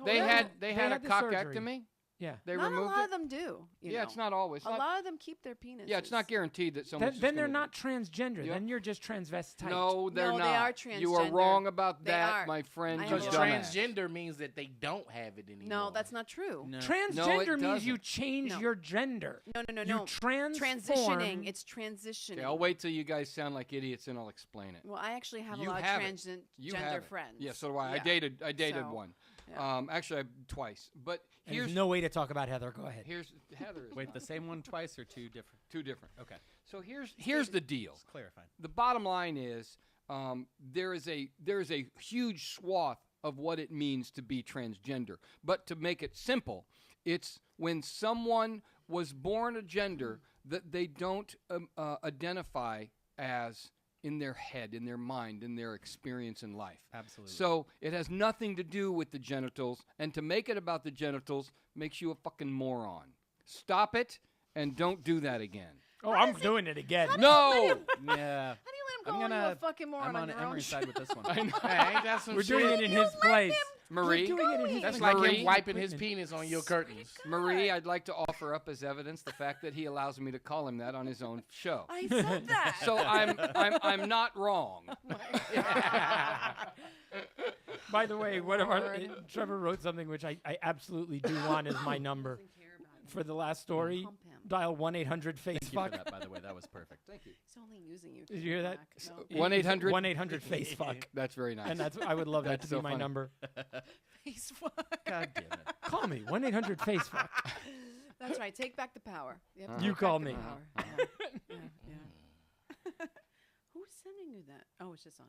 They Yeah. had They a had the surgery. cockectomy. Yeah. They Not a removed lot it. of them do. Yeah, it's not always. A lot of them keep their penis. Yeah, it's not guaranteed that someone's Then just they're gonna- not transgender. Yeah. Then you're just transvestite. No, they're No, not. they are You are transgender. wrong about They that, are. my friend. I you am Because wrong. dumbass. transgender means that they don't have it anymore. No, that's not true. No. Transgender means you doesn't. change No. your gender. No. You transform. Transitioning. It's transitioning. Okay, I'll wait till you guys sound like idiots and I'll explain it. Well, I actually have You a lot of have it. You have transgender it. friends. Yeah, so do I. Yeah. I dated So, one. yeah. Actually, twice. But And here's there's no way to talk about Heather. Go ahead. here's Heather. Is Wait, the same one twice or two different? two different. Okay, So here's the deal. just clarifying. The bottom line is there is a huge swath of what it means to be transgender. But to make it simple, it's when someone was born a gender that they don't identify as in their head, in their mind, in their experience in life. Absolutely. So it has nothing to do with the genitals, and to make it about the genitals makes you a fucking moron. Stop it, and don't do that again. Oh, I'm doing it again. No! yeah, How do you let him I'm call you a gonna- fucking moron I'm on your own Emery's show? side with this one. I know. Hey, ain't that some We're shit? doing it in his place. Marie, We're doing it in his That's place. like Marie- him wiping his penis on your curtains. Marie, I'd like to offer up as evidence the fact that he allows me to call him that on his own show. I said that. So I'm not wrong. By the way, one of our Trevor wrote something which I absolutely do want as my number Doesn't care about him. for the last story. Hump him. Dial 1-800 Thank you for facefuck. that, by the way. That was perfect. Thank you. He's only using you. Did you hear that? No. 1-800? 1-800 facefuck. That's very nice. And that's I would love that That's to be so my funny. number. Face fuck. God damn it. Call me 1-800 facefuck. That's right. Take back the power. You, have to You take call back the me. power. Yeah. Who's sending you that? Oh, it's just on.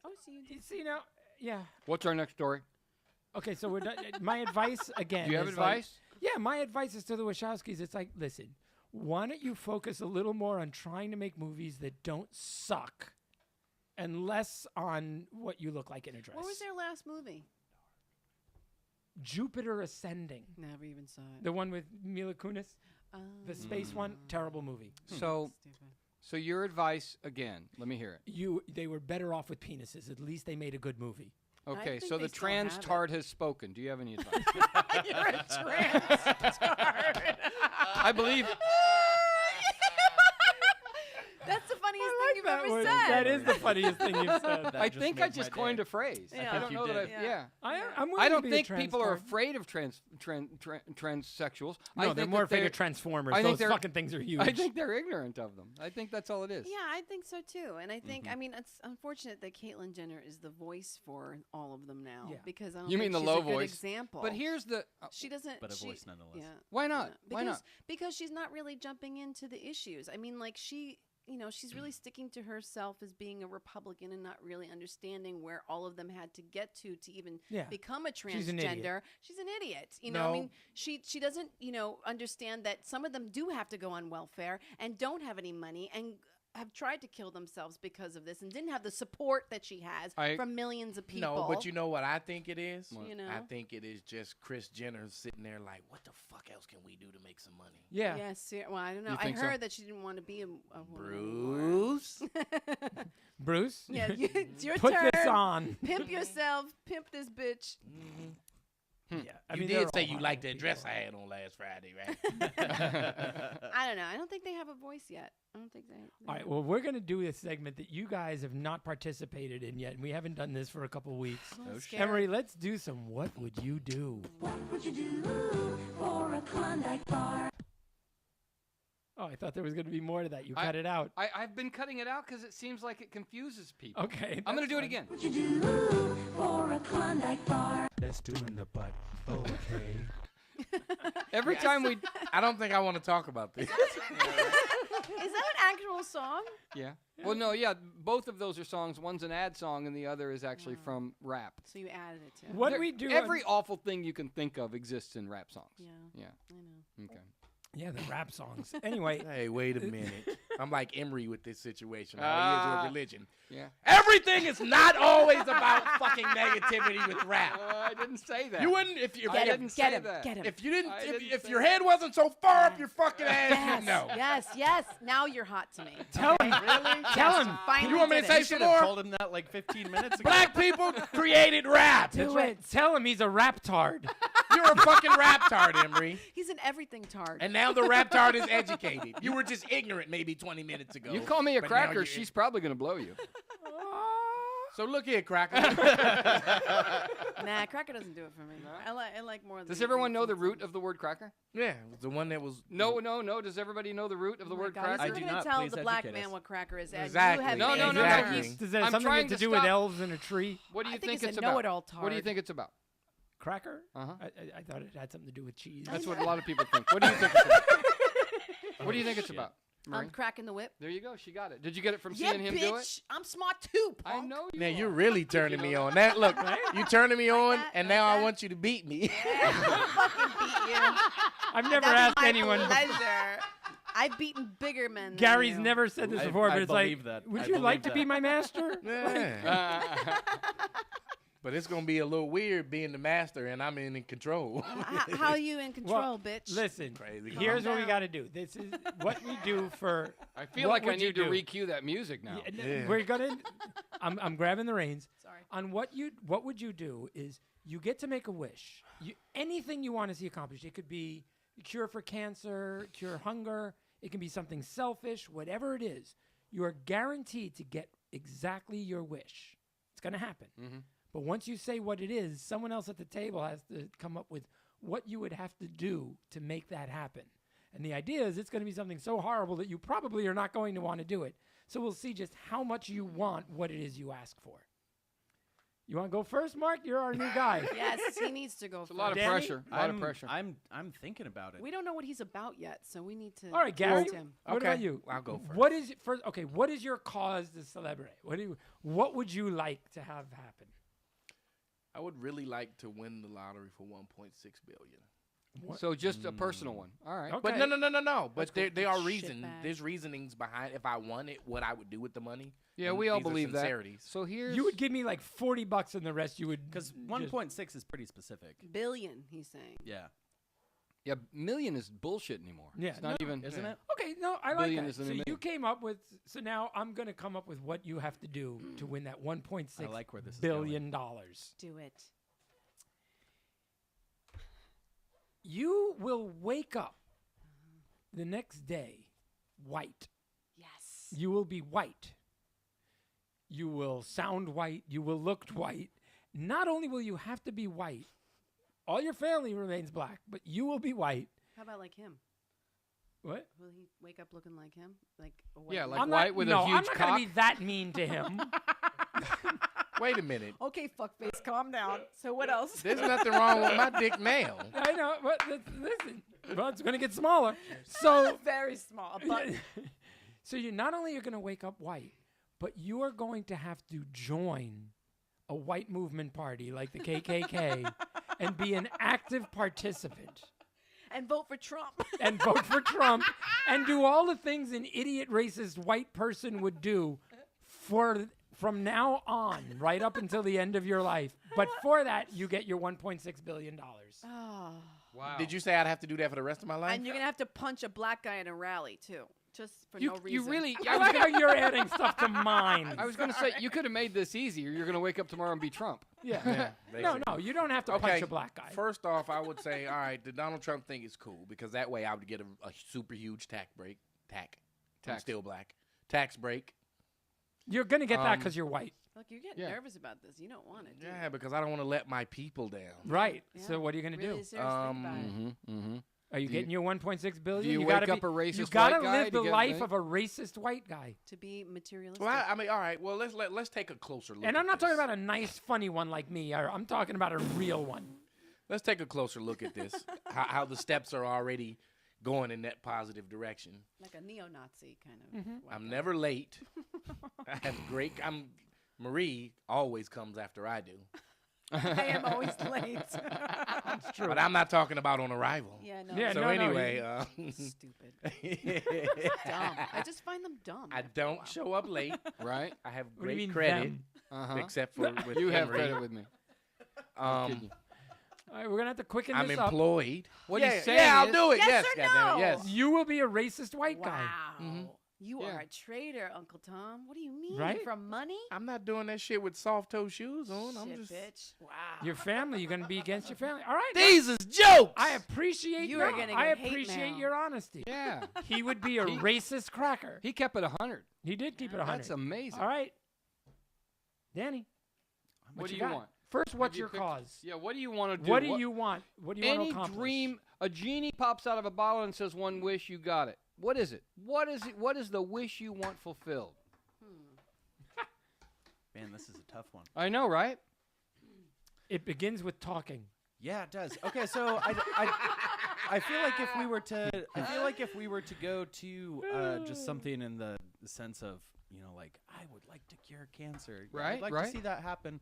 Oh, so you You did. see now, yeah. What's our next story? Okay, so we're done. My advice again. Do you have is like- advice? yeah, my advice is to the Wachowskis. It's like, listen, why don't you focus a little more on trying to make movies that don't suck, and less on what you look like in a dress. What was their last movie? Jupiter Ascending, Never even saw it. the one with Mila Kunis, the space one. Terrible movie. So Stupid. so your advice again. Let me hear it. They were better off with penises. At least they made a good movie. Okay, think so they the still trans have it. tard has spoken. Do you have any advice? You're a trans tard. I believe you've that ever one. said. That is the funniest thing you've said. That I just think made I just my coined day. a phrase. Yeah. I don't you know that did. I've, yeah. I'm willing I to don't be think the people are trans afraid of transsexuals. No, I they're think more that afraid they're- of Transformers. I think Those they're- fucking things are huge. I think they're ignorant of them. I think that's all it is. Yeah, I think so too. And I think, I mean, it's unfortunate that Caitlyn Jenner is the voice for all of them now. Yeah. Because I don't You think mean the she's low a good voice? example. But here's the. she doesn't. But a she- voice nonetheless. Yeah. Why not? Yeah. Why not? Because she's not really jumping into the issues. I mean, like she's really sticking to herself as being a Republican and not really understanding where all of them had to get to even Yeah. become a She's an idiot. transgender. She's an idiot. You know, I No. mean, she doesn't, understand that some of them do have to go on welfare and don't have any money and have tried to kill themselves because of this and didn't have the support that she has from millions of people. No, but you know what I think it is? You know? I think it is just Kris Jenner sitting there like, what the fuck else can we do to make some money? Yeah. Yes. Yeah, well, I don't know. You I think so? heard that she didn't want to be a woman anymore. Bruce? Bruce? Yeah, it's your Put turn. this on. Pimp yourself. Pimp this bitch. Yeah. I You mean, did they're say all you liked horrible that dress people. I had on last Friday, right? I don't know. I don't think they have a voice yet. I don't think they. All right, well, we're going to do a segment that you guys have not participated in yet, and we haven't done this for a couple weeks. I'm scared. Emery, let's do some What Would You Do? What would you do for a Klondike bar? Oh, I thought there was going to be more to that. You I- cut it out. I've been cutting it out because it seems like it confuses people. Okay. I'm going to that's do it fine. again. What would you do for a Klondike bar? Let's do in the butt. Okay. Every time we. I don't think I want to talk about this. Is that an actual song? Yeah. Well, no, yeah. Both of those are songs. One's an ad song, and the other is actually from rap. So you added it to. What There- we do? Every awful thing you can think of exists in rap songs. Yeah, Yeah. I know. Okay. Yeah, the rap songs. Anyway, Hey, wait a minute. I'm like Emery with this situation. How he is Ah. with religion. Yeah. Everything is not always about fucking negativity with rap. I didn't say that. You wouldn't if you I Get him. didn't Get say him. that. Get him. if you didn't I if, didn't if say your that. head wasn't so far up your fucking ass, Yes. you'd know. Yes. Now you're hot to me. tell him. Tell him. Finally You want me to did say it. You some should have more? told him that like 15 minutes ago. Black people created rap. That's right. Tell him he's a rap tard. You're a fucking rap tard, Emery. He's an everything tard. And now the rap tard is educated. You were just ignorant maybe 20 minutes ago. You call me a but now cracker, you're- she's probably going to blow you. So look here, Cracker. Nah, cracker doesn't do it for me. I like more. Does everyone know the root of the word cracker? yeah, it was the one that was. No. Does everybody know the root of the word cracker? I He's do gonna not. tell Please the black educate man us. what cracker is. and Exactly. You have No, no, no, Exactly. he's- Does that I'm something trying to to do with stop- elves in a tree? What do you I think think it's it's a about? know-it-all What do you tard. think it's about? Cracker? Uh-huh. I thought it had something to do with cheese. That's what a lot of people think. What do you think it's about? What do you think it's about? Marie? I'm cracking the whip. There you go. She got it. Did you get it from Yeah, seeing him bitch. do it? I'm smart too. I Punk. know you Now are. you're really turning You me know on. That look, Right? you turning me on, that, and like now I that. want you to beat me. Fucking beat you. I've never That's asked my anyone. pleasure. I've beaten bigger men. Than Gary's you. never said this I- before, I but it's like, believe that. would I you like believe to be that. my master? Yeah. But it's gonna be a little weird being the master and I'm in control. How are you in control, bitch? Listen, Crazy. here's what we down. got to do. This is what we do for. I feel What like I would you need to do? re-cue that music now. Yeah, We're gonna. I'm grabbing the reins. Sorry. On what would you do is you get to make a wish. Anything you want to see accomplished. It could be a cure for cancer, cure hunger. It can be something selfish. Whatever it is, you are guaranteed to get exactly your wish. It's gonna happen. Mhm. But once you say what it is, someone else at the table has to come up with what you would have to do to make that happen. And the idea is it's going to be something so horrible that you probably are not going to want to do it. So we'll see just how much you want what it is you ask for. You want to go first, Mark? You're our new guy. Yes, he needs to go It's a first. lot of Danny? pressure. A lot of pressure. I'm thinking about it. We don't know what he's about yet, so we need to. All right, Gary. trust him. What Okay, about you? I'll go first. What is first? Okay, what is your cause to celebrate? What would you like to have happen? I would really like to win the lottery for 1.6 billion. So just a personal one. All right. Okay. But no. But there are Shit reasons. bag. There's reasonings behind if I won it, what I would do with the money. Yeah, And we all these are believe that. sincerities. So here's You would give me like $40 and the rest you would. Because just- 1.6 is pretty specific. Billion, he's saying. Yeah. yeah, million is bullshit anymore. Yeah, it's not no, even, Isn't yeah. it? Okay, no, I like Billion that. is the So new you million. came up with. So now I'm going to come up with what you have to do to win that 1.6 I like where this is billion dollars. Do it. You will wake up the next day white. Yes. You will be white. You will sound white. You will look white. Not only will you have to be white, all your family remains black, but you will be white. How about like him? What? Will he wake up looking like him? Like a white Yeah, man? like I'm white not, with no, a huge I'm not cock. gonna be that mean to him. Wait a minute. Okay, fuckface, calm down. So what else? There's nothing wrong with my dick now. I know, but listen. Well, it's gonna get smaller. So Very small, but so you not only are gonna wake up white, but you are going to have to join a white movement party like the KKK and be an active participant. and vote for Trump. And vote for Trump and do all the things an idiot racist white person would do from now on, right up until the end of your life. But for that, you get your $1.6 billion. Oh. Wow. Did you say I'd have to do that for the rest of my life? And you're gonna have to punch a black guy in a rally too, just for You, no reason. you really? I like how you're adding stuff to mine. I was going to say you could have made this easier. You're going to wake up tomorrow and be Trump. Yeah. Yeah, No, you don't have to punch a black guy. First off, I would say, all right, the Donald Trump thing is cool because that way I would get a super huge tax break. I'm Tax. still black. Tax break. You're going to get that because you're white. Look, you're getting Yeah. nervous about this. You don't want it. Do Yeah, because I don't want to let my people down. Right. Yeah. So what are you going to Really do? serious think about it. Mm-hmm. Are you Do getting your 1.6 billion? do you gotta wake up be, a racist You got to white guy live to the get life the- of a racist white guy. To be materialistic. Well, I mean, all right. Well, let's take a closer look. And at I'm not talking this. about a nice, funny one like me. I'm talking about a real one. Let's take a closer look at this. how the steps are already going in that positive direction. Like a neo-Nazi kind of. white I'm guy. never late. I have great. Marie always comes after I do. I am always late. That's true. But I'm not talking about on arrival. Yeah, no. Yeah, So no, anyway, Stupid. Dumb. I just find them dumb. I after a don't while. show up late. Right? I have What do you great mean credit, them? Uh-huh. except for with You have Emery. credit with me. Um, Kidding you. All right, we're going to have to quicken I'm this up. employed. What yeah, he's saying yeah, I'll is- do it. Yes Yes, or goddammit, no? yes. You will be a racist white Wow. guy. You Yeah. are a traitor, Uncle Tom. What do you mean? Right? From money? I'm not doing that shit with soft toe shoes on. I'm Shit, just. bitch. Wow. Your family, you're going to be against your family. All right. These is jokes. I appreciate You are gonna I get hate appreciate mail. your honesty. Yeah. He would be a racist cracker. He kept it 100. He did keep it 100. That's amazing. All right. Danny, What do you got? want? First, what's you your picked- cause? Yeah, what do you want to do? What do you want? What do you want Any to accomplish? dream, a genie pops out of a bottle and says one wish, you got it. What is it? What is it? What is the wish you want fulfilled? Man, this is a tough one. I know, right? It begins with talking. Yeah, it does. Okay, so I feel like if we were to go to just something in the sense of, like, I would like to cure cancer. Yeah, Right, I'd like right. to see that happen.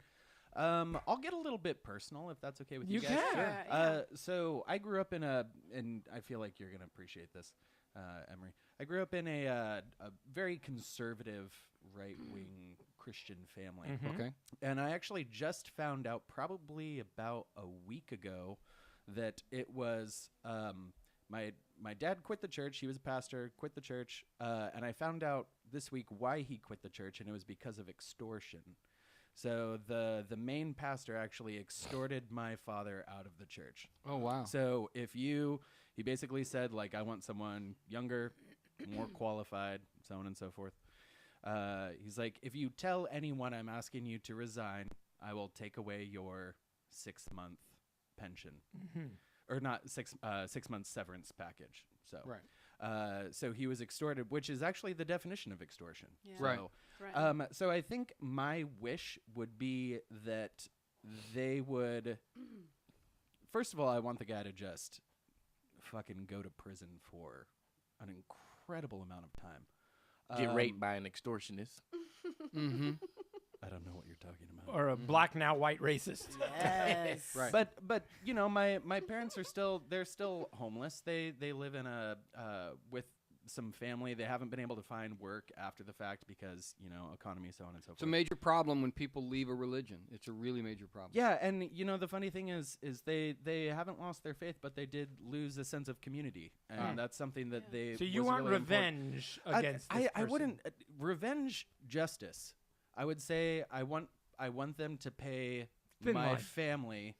I'll get a little bit personal if that's okay with you You guys. can. Yeah. So I grew up and I feel like you're gonna appreciate this, Emery. I grew up in a very conservative, right-wing Christian family. Mhm. Okay. And I actually just found out probably about a week ago that it was my dad quit the church. He was a pastor, quit the church, and I found out this week why he quit the church, and it was because of extortion. So the main pastor actually extorted my father out of the church. Oh, wow. So he basically said, like, I want someone younger, more qualified, so on and so forth. He's like, if you tell anyone I'm asking you to resign, I will take away your 6-month pension, or not 6 months severance package. So, Right. so he was extorted, which is actually the definition of extortion. Yeah. Right. So, Right. so I think my wish would be that they would. First of all, I want the guy to just fucking go to prison for an incredible amount of time. Get raped by an extortionist. Mm-hmm. I don't know what you're talking about. Or a black now white racist. Yes. Right. But my parents are still homeless. They live in with some family. They haven't been able to find work after the fact because economy, so on and so It's a forth. major problem when people leave a religion. It's a really major problem. Yeah, and the funny thing is they haven't lost their faith, but they did lose a sense of community, and that's something that they. So you was want really important. revenge against this I person. wouldn't revenge justice. I would say I want them to pay Thin my line. family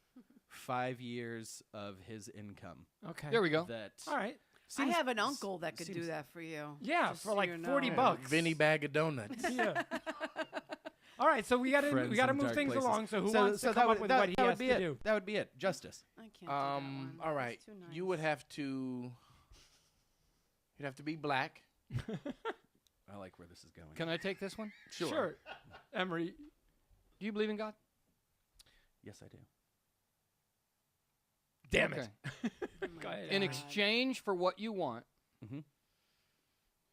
5 years of his income. Okay. There we go. That All right. I have an uncle that could do seems- that for you. Yeah, Just for so like you know. $40. Vinny bag of donuts. Yeah. All right, so we got to Friends move in dark things places. along. So who wants to come up with what he has to do? That would be it. Justice. I can't do that one. All right. It's too nice. You would have to. You'd have to be black. I like where this is going. Can I take this one? Sure. Emery. Do you believe in God? Yes, I do. Damn Okay. it. Oh my Go ahead. In God. exchange for what you want, Mhm.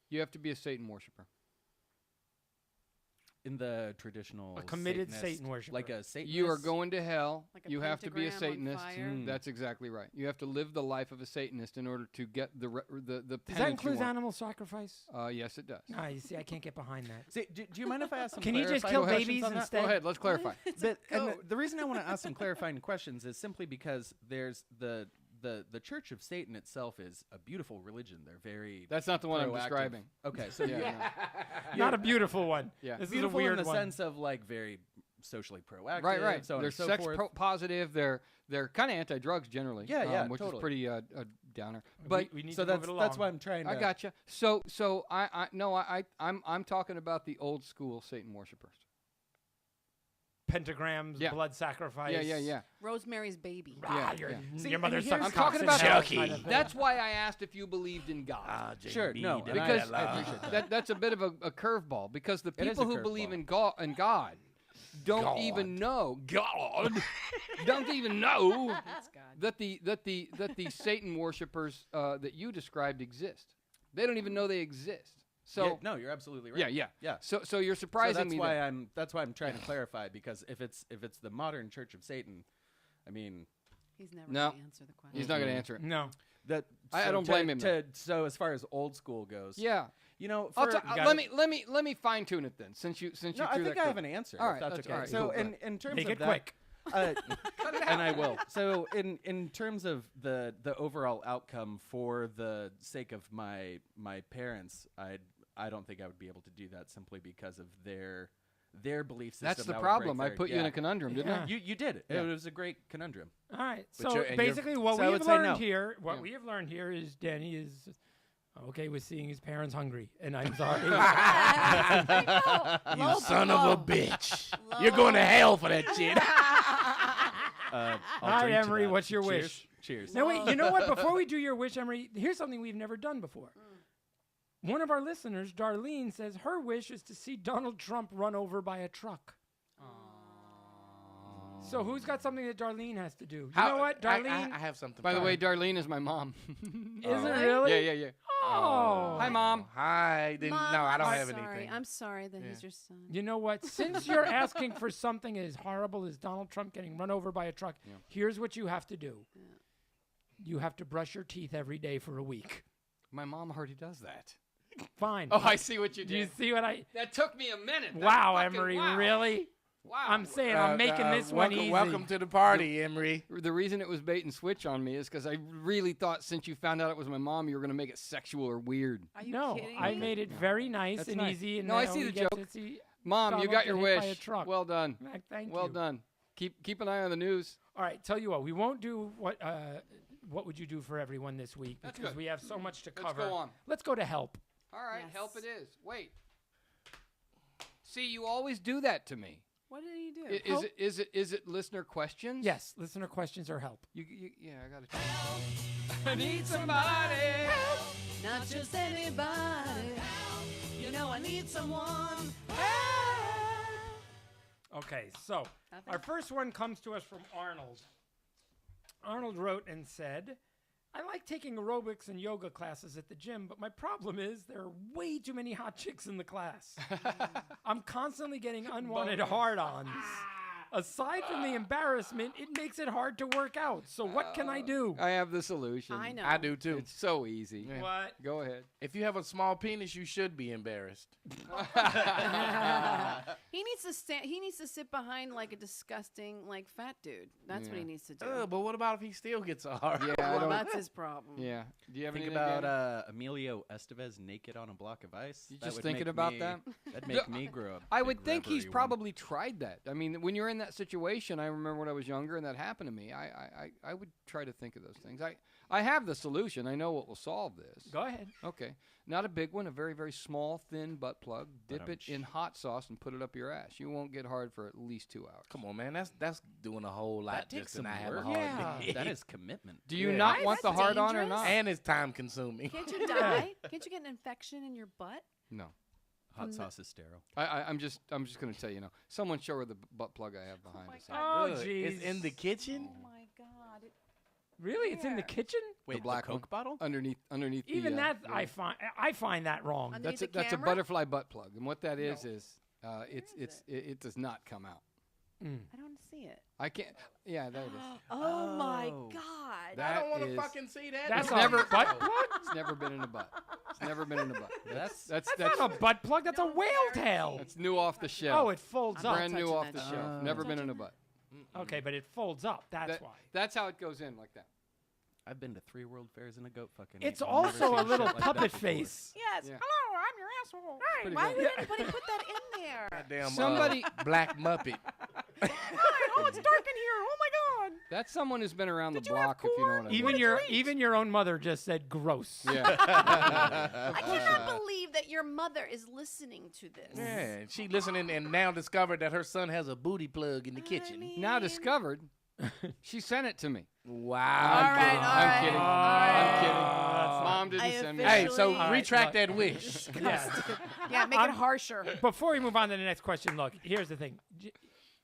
you have to be a Satan worshiper. In the traditional A committed Satanist, Satan worshiper. like a Satanist. You are going to hell. Like a You have to be a pentagram on Satanist. fire. Mm. That's exactly right. You have to live the life of a Satanist in order to get the Does that penance include you want. animal sacrifice? Yes, it does. No, you see, I can't get behind that. See, do you mind if I ask some Can you just clarifying kill questions babies on that? instead? Go ahead. Let's clarify. The reason I want to ask some clarifying questions is simply because there's the Church of Satan itself is a beautiful religion. They're very That's not the one I'm proactive. describing. Okay, so Yeah, yeah, Not a beautiful one. Yeah. This beautiful is a weird in the one. sense of like very socially proactive. Right. So on They're and so sex forth. positive. They're kind of anti-drugs generally. Yeah, which totally. is pretty a downer. But we need So to move it along. that's why I'm trying to. I gotcha. So I'm talking about the old school Satan worshipers. Pentagrams, Yeah. blood sacrifice. Yeah. Rosemary's Baby. Ah, Yeah, your, yeah. See, your mother and sucks here's- I'm cocks talking and about shells Chucky. kind of thing. That's why I asked if you believed in God. Sure, no, and Because I appreciate that's a bit of a curveball. Because the It is people a who believe curveball. in God don't even know God don't even know That's God. that the Satan worshippers that you described exist. They don't even know they exist. So Yeah, no, you're absolutely right. yeah. So you're So surprising that's me. why that- that's why I'm trying to clarify, because if it's the modern Church of Satan, I mean He's never No. going to answer the question. He's not going to answer it. No. that. I so don't to- blame him, though. So as far as old school goes, Yeah. you know, I'll for, ta- let me fine tune it then. Since you no, I threw think that I have curve- an answer. All if right, that's that's okay. all right, So cool, go in terms Make of it that, quick. and I will. So in terms of the overall outcome, for the sake of my parents, I don't think I would be able to do that simply because of their belief system. That's the that would problem. break I their- put you in yeah. a conundrum, didn't I? You did. Yeah. It was a great conundrum. All right. But So you're- and basically, what so I we would have say learned no. here, Yeah. we have learned here is Danny is okay with seeing his parents hungry, and I'm sorry. You son of a bitch. You're going to hell for that shit. I'll Hi, drink to Emery. that. What's your Cheers. wish? Cheers. Now wait, you know what? Before we do your wish, Emery, here's something we've never done before. One of our listeners, Darlene, says her wish is to see Donald Trump run over by a truck. So who's got something that Darlene has to do? You know what, Darlene? I have something. By the for way, you. Darlene is my mom. is it really? Yeah. Oh. Hi, Mom. Hi. Didn't, Mom, no, I don't I'm have sorry. anything. I'm sorry that Yeah. he's your son. You know what? Since you're asking for something as horrible as Donald Trump getting run over by a truck, here's what you have to do. Yeah. You have to brush your teeth every day for a week. My mom already does that. Fine. Oh, I see what you Do you did. see what I... That took me a minute. That Wow, fucking- Emery, wow. really? Wow. I'm saying I'm making this one welcome, easy. Welcome to the party, Emery. The reason it was bait and switch on me is because I really thought since you found out it was my mom, you were going to make it sexual or weird. Are you No, kidding I me? made it very nice That's and nice. easy. And No, I now see we the get joke. to see Mom, you Donald got your get hit by wish. a truck. Well done. Thank Well you. done. Keep an eye on the news. All right, tell you what, we won't do what would you do for everyone this week That's because good. we have so much to Let's cover. go on. Let's go to help. All right, Yes. help it is. Wait. See, you always do that to me. What did he do? Is it listener questions? Yes, listener questions or help. Yeah, I got to. I need somebody. Not just anybody. You know I need someone. Okay, so Nothing? our first one comes to us from Arnold. Arnold wrote and said, I like taking aerobics and yoga classes at the gym, but my problem is there are way too many hot chicks in the class. I'm constantly getting unwanted hard-ons. Aside from the embarrassment, it makes it hard to work out. So what can I do? I have the solution. I know. I do too. It's so easy. Yeah. What? Go ahead. If you have a small penis, you should be embarrassed. He needs to stand. He needs to sit behind like a disgusting, like fat dude. That's what he needs to do. But what about if he still gets a hard? Yeah, I Well, don't. that's his problem. Yeah. Do you have Think anything about Danny? Emilio Estevez naked on a block of ice. You That just would thinking make about me- that? That'd make me grow up. I would think he's probably tried that. I mean, when you're in that situation, I remember when I was younger and that happened to me, I would try to think of those things. I have the solution. I know what will solve this. Go ahead. Okay. Not a big one, a very, very small, thin butt plug. Dip it in hot sauce and put it up your ass. You won't get hard for at least 2 hours. Come on, man. That's doing a whole lot. That takes just some to not have a work. hard day. That is commitment. Do you Yeah. not Why? want the That's hard on or dangerous. not? And it's time consuming. Can't you die? Can't you get an infection in your butt? No. Hot sauce is sterile. I'm just going to tell you, someone show her the butt plug I have behind us. Oh, Ugh, jeez. It's in the kitchen? Oh my God! Really? It's in the kitchen? Wait, black the Coke bottle? Underneath Even the, that, the- I find that wrong. Underneath That's the a camera? butterfly butt plug, and what that is is it does not come out. I don't see it. I can't. Yeah, there it is. Oh my Oh. God! That I don't want to is- fucking see that. That's No. never butt plug? It's never been in a butt. It's never been in a butt. That's That's not a butt plug. That's a whale tail. that's new off the shelf. Oh, it folds up. brand new touching off that the shit. shelf. Never been in a butt. Okay, but it folds up. That's why. That's how it goes in like that. I've been to 3 World Fairs in a goat fucking. It's I've never also seen a shit little like that puppet before. face. Yes. Yeah. Hello, I'm your asshole. Hi. Pretty Why good. would anybody put that in there? Goddamn, Somebody- Black Muppet. Hi. Oh, it's dark in here. Oh my God! That's someone who's been around the Did you have block, if you know what I corn? mean. Even your own mother just said gross. Yeah. I cannot believe that your mother is listening to this. Yeah, and she listening and now discovered that her son has a booty plug in the kitchen. Now discovered. She sent it to me. Wow. All right, I'm kidding. all right. I'm kidding. Mom didn't I send me. Hey, so Officially- retract that wish. Yes. Yeah, make it harsher. Before we move on to the next question, look, here's the thing.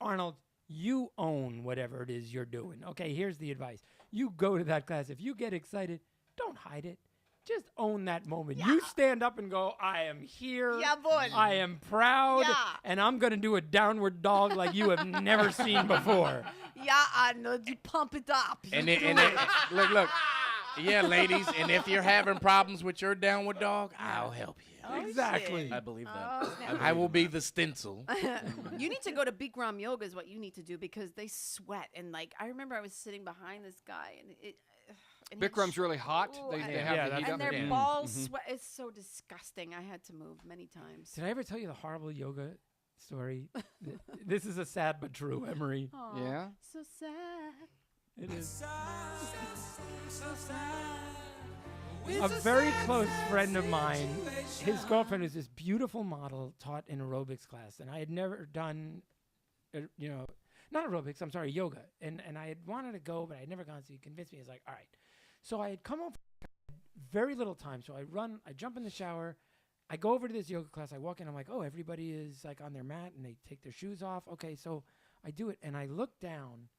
Arnold, you own whatever it is you're doing. Okay, here's the advice. You go to that class. If you get excited, don't hide it. Just own that moment. You stand up and go, I am here. Yeah, boy. I am proud. Yeah. And I'm going to do a downward dog like you have never seen before. Yeah, I know. You pump it up. And You then, do and it. then look. Yeah, ladies, and if you're having problems with your downward dog, I'll help you. Oh, Exactly. shit. I believe that. Oh, snap. I will be the stencil. You need to go to Bikram yoga is what you need to do because they sweat and like I remember I was sitting behind this guy and it. And he had Bikram's really hot. Ooh, They and- have Yeah, the that's heat what and up. their Yeah. balls sweat. It's so disgusting. I had to move many times. Did I ever tell you the horrible yoga story? This is a sad but true, Emery. Aw, Yeah? So sad. It is. A very close friend of mine, his girlfriend was this beautiful model taught in aerobics class, and I had never done, not aerobics, I'm sorry, yoga. And I had wanted to go, but I had never gone, so he convinced me. He was like, all right. So I had come home very little time, so I jump in the shower, I go over to this yoga class, I walk in, I'm like, oh, everybody is like on their mat, and they take their shoes off. Okay, so I do it, and I look down,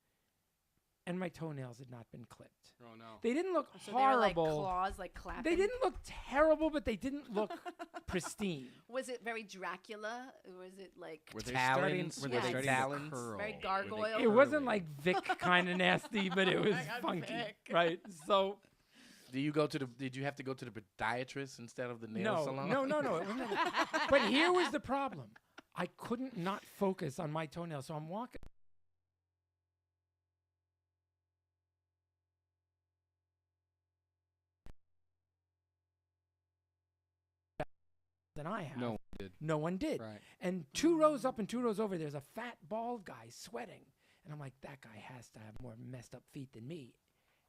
and my toenails had not been clipped. Oh, no. They didn't look So they were like horrible. claws, like clapping. They didn't look terrible, but they didn't look pristine. Was it very Dracula? Or was it like Were they Talons? starting, were Yeah, they starting talons. to curl? Very Were they gargoyle? It wasn't curly? like Vic kind of nasty, but it was funky, right? So Did you have to go to the podiatrist instead of the nail no, salon? no. It wasn't but here was the problem: I couldn't not focus on my toenails, so I'm walking. Than I have. No one did. No one did. Right. And 2 rows up and 2 rows over, there's a fat, bald guy sweating. And I'm like, that guy has to have more messed up feet than me.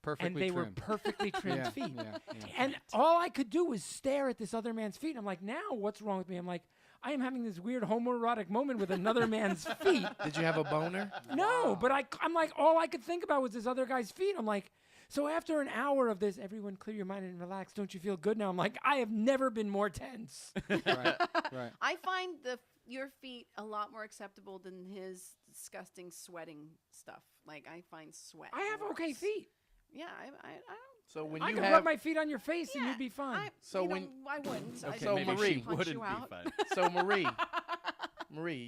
Perfectly And they were trimmed. perfectly trimmed Yeah, feet. yeah, yeah. And all I could do was stare at this other man's feet. And I'm like, now what's wrong with me? I'm like, I am having this weird homoerotic moment with another man's feet. Did you have a boner? No, but I'm like, all I could think about was this other guy's feet. I'm like, so after an hour of this, everyone clear your mind and relax. Don't you feel good now? I'm like, I have never been more tense. Right. Right. I find your feet a lot more acceptable than his disgusting sweating stuff. Like I find sweat. I have okay worse. feet. Yeah, I don't. So when I you could have rub my feet on your face and Yeah, you'd be fine. So you know, when- I wouldn't. Okay, So maybe Marie she punch wouldn't you be out. fine. so Marie,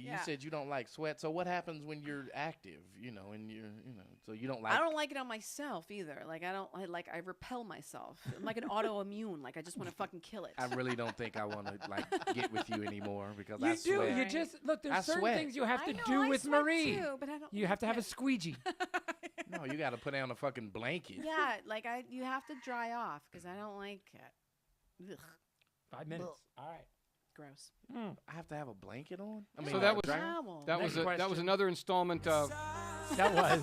Yeah. you said you don't like sweat. So what happens when you're active? And so you don't like. I don't like it on myself either. Like I repel myself. I'm like an autoimmune. Like I just want to fucking kill it. I really don't think I want to get with you anymore because You I do. sweat. You just look. There's I certain sweat. things you have I to know, do I with sweat Marie. too, but I don't You have to have a like squeegee. No, you got to put down a fucking blanket. Yeah, like you have to dry off because I don't like it. Ugh. 5 minutes. All right. Gross. I have to have a blanket on. I So that was Towel. that was Next that was question. another installment of. That was.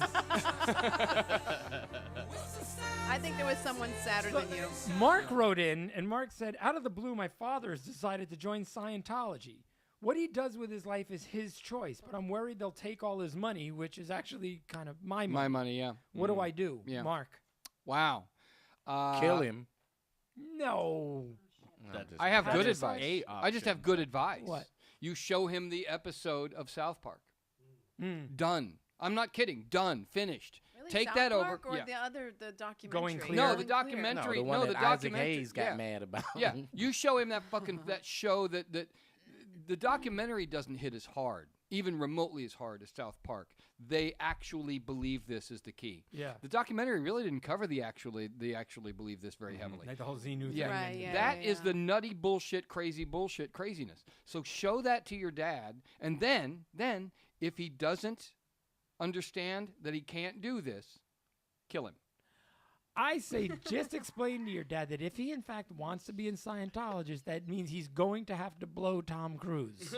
I think there was someone sadder than you. Mark wrote in, and Mark said, out of the blue, my father has decided to join Scientology. What he does with his life is his choice, but I'm worried they'll take all his money, which is actually kind of my money. My money, yeah. What do I do? Yeah. Mark? Wow. Kill him. No. I have That's good just advice. a I just have option. good advice. What? You show him the episode of South Park. Mm. Done. I'm not kidding. Done. Finished. Really? Take South that Park over. Or Yeah. the documentary? Going clear? No, Going the Clear. documentary. No, the one no, that the Isaac documentary. Hayes got mad about. Yeah, you show him that fucking that show that the documentary doesn't hit as hard, even remotely as hard as South Park. They actually believe this is the key. Yeah. The documentary really didn't cover they actually believe this very heavily. Like the whole Xenu Yeah, thing. Right, and- yeah. that is the nutty bullshit, craziness. So show that to your dad, and then if he doesn't understand that he can't do this, kill him. I say just explain to your dad that if he in fact wants to be in Scientologist, that means he's going to have to blow Tom Cruise.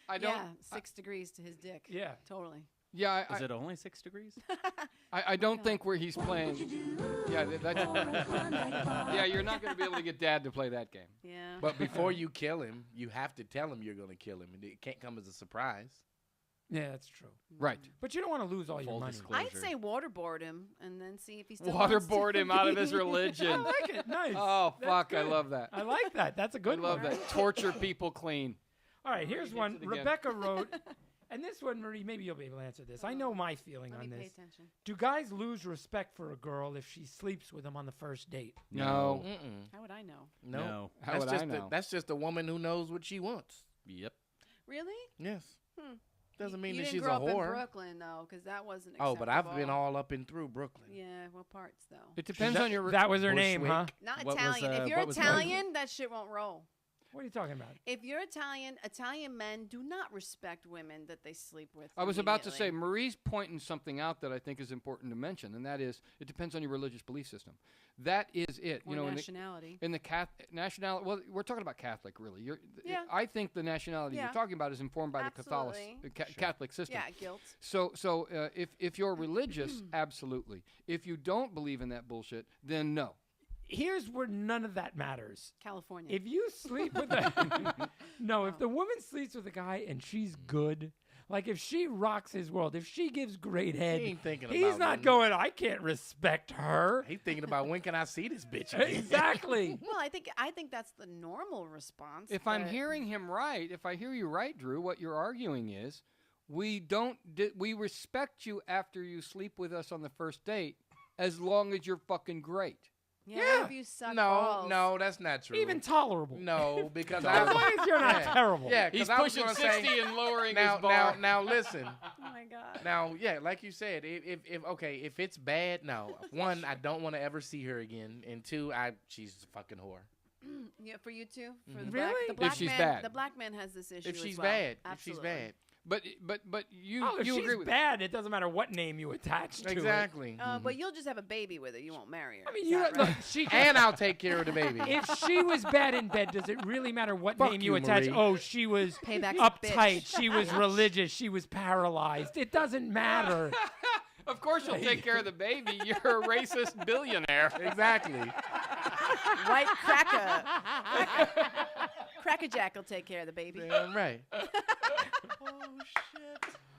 I don't. Yeah, 6 degrees to his dick. Yeah. Totally. Yeah, Is it only 6 degrees? I don't think where he's playing. Yeah, yeah, you're not going to be able to get Dad to play that game. Yeah. But before you kill him, you have to tell him you're going to kill him. It can't come as a surprise. Yeah, that's true. Right. But you don't want to lose all your Full money. disclosure. I'd say waterboard him and then see if he still wants to Waterboard him out of his I religion. like it. Nice. Oh, That's fuck, I good. love that. I like that. That's a I good love one. that. Torture people clean. All right, here's gets one. it again. Rebecca wrote, and this one, Marie, maybe you'll be able to answer this. I know my feeling Let on me pay this. attention. Do guys lose respect for a girl if she sleeps with them on the first date? No. Mm-mm. How would I know? No. How That's would just I know? that's just a woman who knows what she wants. Yep. Really? Yes. Hmm. Doesn't You mean that didn't she's grow a up in whore. Brooklyn, though, because that wasn't Oh, but I've been acceptable. all up and through Brooklyn. Yeah, what parts, though? It depends on your. That was her name, huh? Not What was, Italian. If you're what was- Italian, that shit won't roll. What are you talking about? If you're Italian men do not respect women that they sleep with. I was about to say, immediately. Marie's pointing something out that I think is important to mention, and that is, it depends on your religious belief system. That is it. Or You know, nationality. in the nationality. Well, we're talking about Catholic, really. Yeah. I think the nationality Yeah. you're talking about is informed by Absolutely. the Catholic system. Yeah, guilt. So if you're religious, absolutely. If you don't believe in that bullshit, then no. Here's where none of that matters. California. If you sleep with a no, if the woman sleeps with a guy and she's good, like if she rocks his world, if she gives great head, ain't thinking he's about not women. going. I can't respect her. He's thinking about when can I see this bitch again? Exactly. well, I think that's the normal response. If I'm but- hearing him right, if I hear you right, Drew, what you're arguing is we respect you after you sleep with us on the first date as long as you're fucking great. Yeah, if you suck No, balls. no, that's not true. Even tolerable. no, because As long as you're not Yeah. terrible. Yeah, He's because I was pushing gonna 60 say, and lowering now, his bar. now, listen. Oh my god. Now, yeah, like you said, if it's bad, no. One, I don't want to ever see her again, and two, she's a fucking whore. Yeah, for you too. For the Really? black, the If black she's man, bad. the black man has this issue. If she's as well. bad, Absolutely. if she's bad, But you Oh, if you she's agree with bad, it doesn't matter what name you attach to it. exactly. But you'll just have a baby with her. You won't marry her. I mean, Is you that look, right? she And I'll take care of the baby. if she was bad in bed, does it really matter what Fuck name you you, attach? Marie. Oh, she was Payback's a uptight. bitch. She was religious. She was paralyzed. It doesn't matter. Of course you'll take care of the baby. You're a racist billionaire. Exactly. White cracker. Cracker Jack will take care of the baby. Damn right.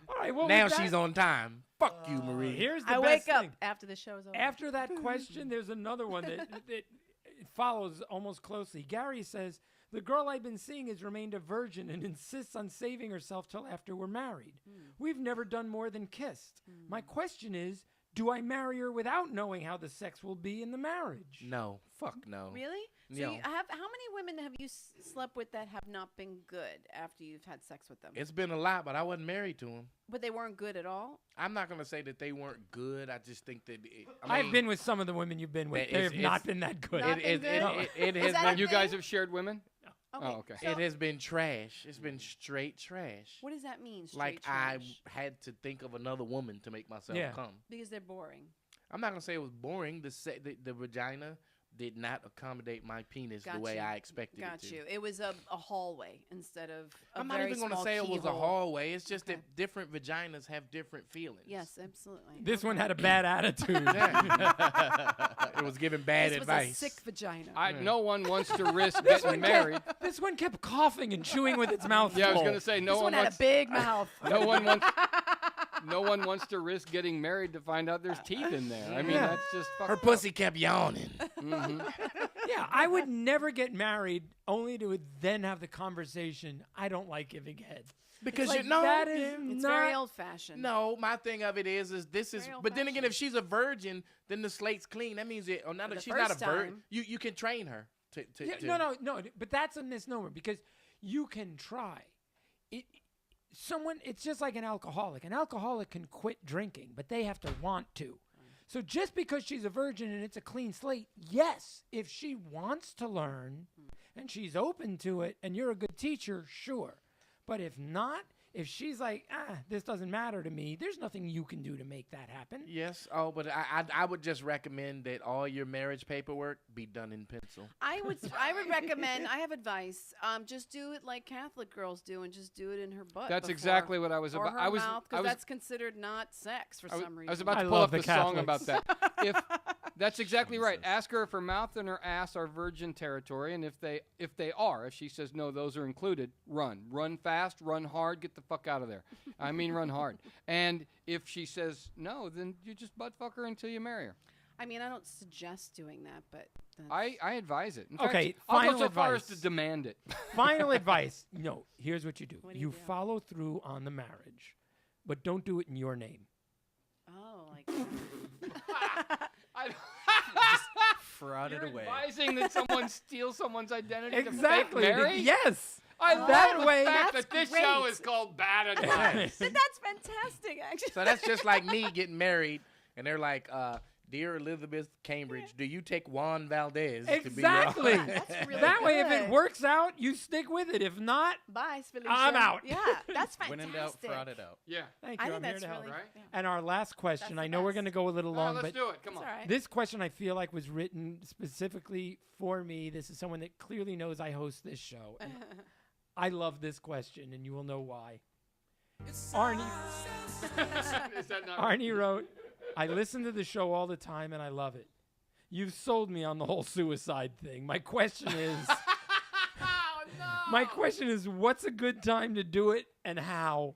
All right. Well, Now with that- she's on time. Fuck you, Marie. Here's the I best wake up thing. after the show's over. After that question, there's another one that follows almost closely. Gary says, the girl I've been seeing has remained a virgin and insists on saving herself till after we're married. We've never done more than kissed. My question is, do I marry her without knowing how the sex will be in the marriage? No. Fuck no. Really? So No. you have how many women have you slept with that have not been good after you've had sex with them? It's been a lot, but I wasn't married to him. But they weren't good at all. I'm not gonna say that they weren't good. I just think that I've been with some of the women you've been with. That They it's- have not it's- been that good. Not been good? it Is has that a been You guys thing? have shared women? Okay. Oh, okay. So it has been trash. It's been straight trash. what does that mean? Straight Like trash? I had to think of another woman to make myself Yeah. come. Because they're boring. I'm not gonna say it was boring. The vagina, did not accommodate my penis the way I expected it to. Got you. It was a hallway instead of a I'm not very even going to small say it was a keyhole. hallway. It's just that different vaginas have different feelings. Yes, absolutely. This one had a bad attitude. It was giving bad this advice. was a sick vagina. No one wants to risk getting married. This one kept coughing and chewing with its mouth Yeah, I was full. going to say this one had a big mouth. No one wants to risk getting married to find out there's teeth in there. I mean, that's just fucked Her up. pussy kept yawning. Yeah, I would never get married only to then have the conversation, I don't like giving head. Because Like, you know that is It's not... very old-fashioned. No, my thing of it is this is. Very But then again, old-fashioned. if she's a virgin, then the slate's clean. That means that. Oh, now the that she's not a first virgin, time. you can train her to. Yeah, no, but that's a misnomer because you can try. It's just like an alcoholic. An alcoholic can quit drinking, but they have to want to. So just because she's a virgin and it's a clean slate, yes, if she wants to learn and she's open to it and you're a good teacher, sure. But if not, if she's like, this doesn't matter to me, there's nothing you can do to make that happen. Yes. Oh, but I would just recommend that all your marriage paperwork be done in pencil. I would recommend. I have advice. Just do it like Catholic girls do, and just do it in her butt. That's before, exactly what I was or about. Her mouth, because that's considered not sex for some reason. I was about I to pull love up the the song about Catholics. that. If that's exactly right. Ask her if her mouth and her ass are virgin territory, and if she says no, those are included. Run fast, run hard, get the fuck out of there. I mean, run hard. And if she says no, then you just butt fuck her until you marry her. I mean, I don't suggest doing that, but that's I advise it. In Okay, fact, I'll final go so far as advice. to demand it. Final advice. No, here's what you do. What do You you do? follow through on the marriage, but don't do it in your name. oh, like I Frauded You're away. advising that someone steals someone's identity Exactly. to fake marry? Yes. I That love way- the fact That's that this great. show is called Bad Advice. that's fantastic, actually. So that's just like me getting married, and they're like, "Dear Elizabeth Cambridge, do you take Juan Valdez to be your?" Exactly. That's really That way, if it good. works out, you stick with it. If not, Bye, Felicia. I'm out. Yeah, that's fantastic. When in doubt, fraud it out. Yeah. thank I you. think I'm here that's to help. really Right? yeah. And our last question. That's I the know we're best. going to go a little All right, long, let's but do it. Come on. It's all right. this question I feel like was written specifically for me. This is someone that clearly knows I host this show. And I love this question, and you will know why. Arnie, Is that not Arnie wrote, I listen to the show all the time, and I love it. You've sold me on the whole suicide thing. My question is, what's a good time to do it, and how?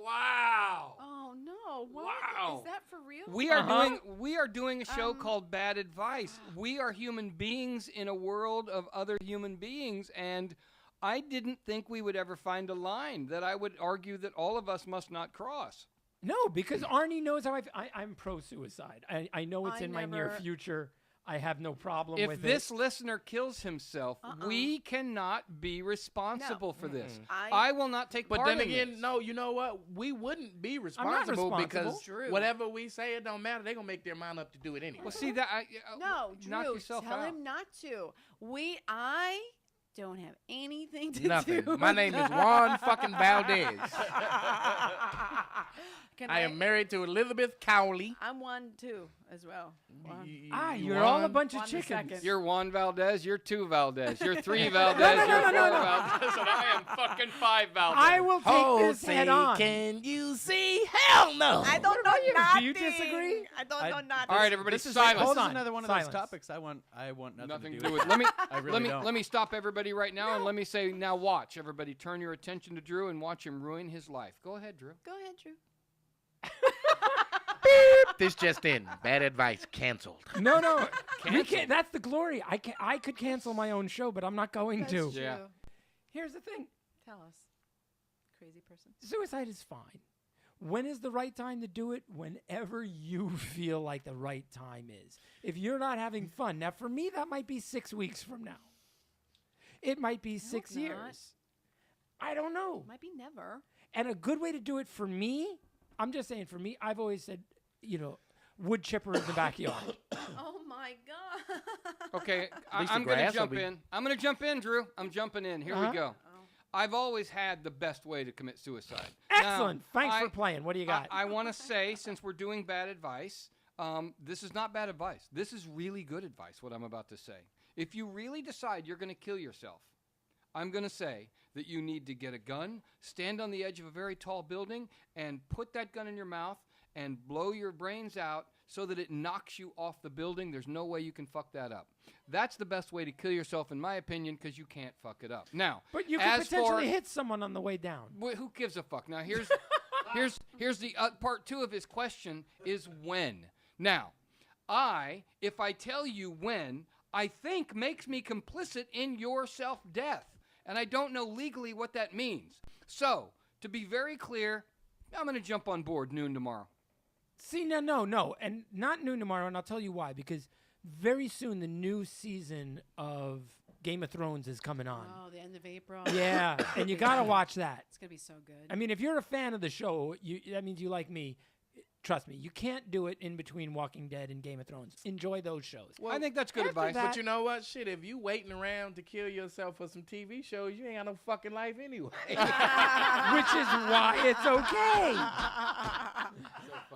Wow. Oh no! What? Wow. Is that for real? We are doing a show called Bad Advice. We are human beings in a world of other human beings, and I didn't think we would ever find a line that I would argue that all of us must not cross. No, because Arnie knows how I'm pro-suicide. I know it's I in my near never- future. I have no problem If with this it. listener kills himself, we cannot be responsible for this. I- I will not take But part then in again, this. no, you know what? We wouldn't be responsible, responsible. because True. whatever we say, it don't matter. They're gonna make their mind up to do it anyway. Well, see that No, knock Drew, yourself tell out. him not to. I don't have anything to Nothing. do. My with name is that. Juan fucking Valdez. Can I am married to Elizabeth Cowley. I'm one too, as well. Juan. You're all a bunch of Juan the chickens. second. You're Juan Valdez, you're 2 Valdez, you're 3 Valdez, you're 4 Valdez, and I am fucking 5 Valdez. I will take this head on. Can you see? Hell no. I don't know Do nothing. you disagree? I don't I- know nothing. All right, everybody, This is silence. Hold this on. is another one of Silence. those topics I want nothing, Nothing to to do do with. with. I really don't. Let me stop everybody right now and let me say now watch. Everybody turn your attention to Drew and watch him ruin his life. Go ahead, Drew. Go ahead, Drew. This just in. Bad advice canceled. No. We can't. That's the glory. I could cancel my own show, but I'm not going That's to. true. Yeah. Here's the thing. Tell us, crazy person. Suicide is fine. When is the right time to do it? Whenever you feel like the right time is. If you're not having fun. Now, for me, that might be 6 weeks from now. It might be 6 it's not. years. I don't know. Might be never. And a good way to do it for me, I'm just saying for me, I've always said, wood chipper in the backyard. Oh my God. Okay, least the I'm going to grass will jump be- in. I'm going to jump in, Drew. I'm jumping in. Here we go. I've always had the best way to commit suicide. Excellent. Now, Thanks for playing. What do you got? I want to say, since we're doing bad advice, this is not bad advice. This is really good advice, what I'm about to say. If you really decide you're going to kill yourself, I'm going to say that you need to get a gun, stand on the edge of a very tall building, and put that gun in your mouth and blow your brains out so that it knocks you off the building. There's no way you can fuck that up. That's the best way to kill yourself, in my opinion, because you can't fuck it up. Now, but you can potentially hit someone on the way down. Who gives a fuck? Now, here's the part 2 of his question is when. Now, if I tell you when, I think makes me complicit in your self-death. And I don't know legally what that means. So, to be very clear, I'm going to jump on board noon tomorrow. See, no. And not noon tomorrow, and I'll tell you why. Because very soon the new season of Game of Thrones is coming on. Oh, the end of April. Yeah, and you got to watch that. It's going to be so good. I mean, if you're a fan of the show, that means you like me. Trust me, you can't do it in between Walking Dead and Game of Thrones. Enjoy those shows. Well, I think that's good advice. But you know what? Shit, if you waiting around to kill yourself for some TV shows, you ain't got no fucking life anyway. Which is why it's okay.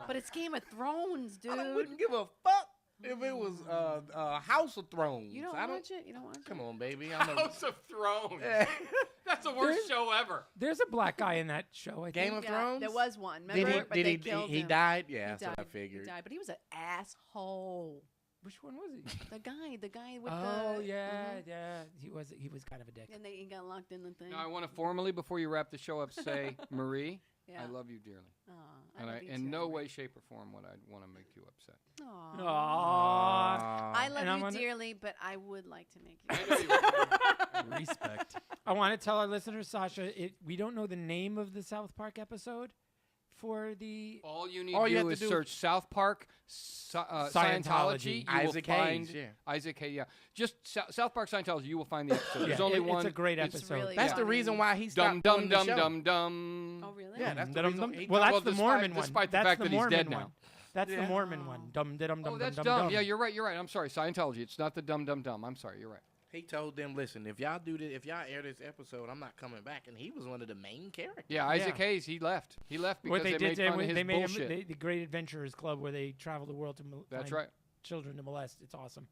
But it's Game of Thrones, dude. I wouldn't give a fuck if it was House of Thrones. You don't watch it? You don't watch it? Come on, baby. House of Thrones. That's the worst show ever. There's a black guy in that show, I think. Game of Thrones? There was one. Remember? Did he died? Yeah, that's what I figured. He died, but he was an asshole. Which one was he? The guy with the... Oh, yeah. He was kind of a dick. And he got locked in the thing. Now, I want to formally, before you wrap the show up, say, Marie, Yeah. I love you dearly. Aw, And I love you in too, no Marie. way, shape, or form would I want to make you upset. Aww. Aww. I And love you dearly, but I would like to make you I know upset. you would. Respect. I want to tell our listeners, Sasha, we don't know the name of the South Park episode for the... All you need All to you do have is to do- search South Park, Scientology. Scientology. You will Isaac find Hayes, yeah. Isaac Hayes, yeah. Just South Park Scientology, you will find the episode. There's Yeah, only it's one. a great It's episode. really That's the funny. reason why he Dum stopped dum doing the dum show. dum dum. Oh, really? Yeah, that's the Dum, reason. dum. he- Well, that's Well, the despite- Mormon one. despite the That's fact the that he's Mormon dead one. now. That's Yeah. the Mormon one. Dum dum dum Oh, that's dum dumb. dum. Yeah, you're right. I'm sorry. Scientology. It's not the dum dum dum. I'm sorry. You're right. He told them, listen, if y'all do this, if y'all air this episode, I'm not coming back. And he was one of the main characters. Yeah, Isaac Hayes. He left. He left because What they they did, made fun of his they made bullshit. the Great Adventurers Club where they travel the world to That's find right. children to molest. It's awesome.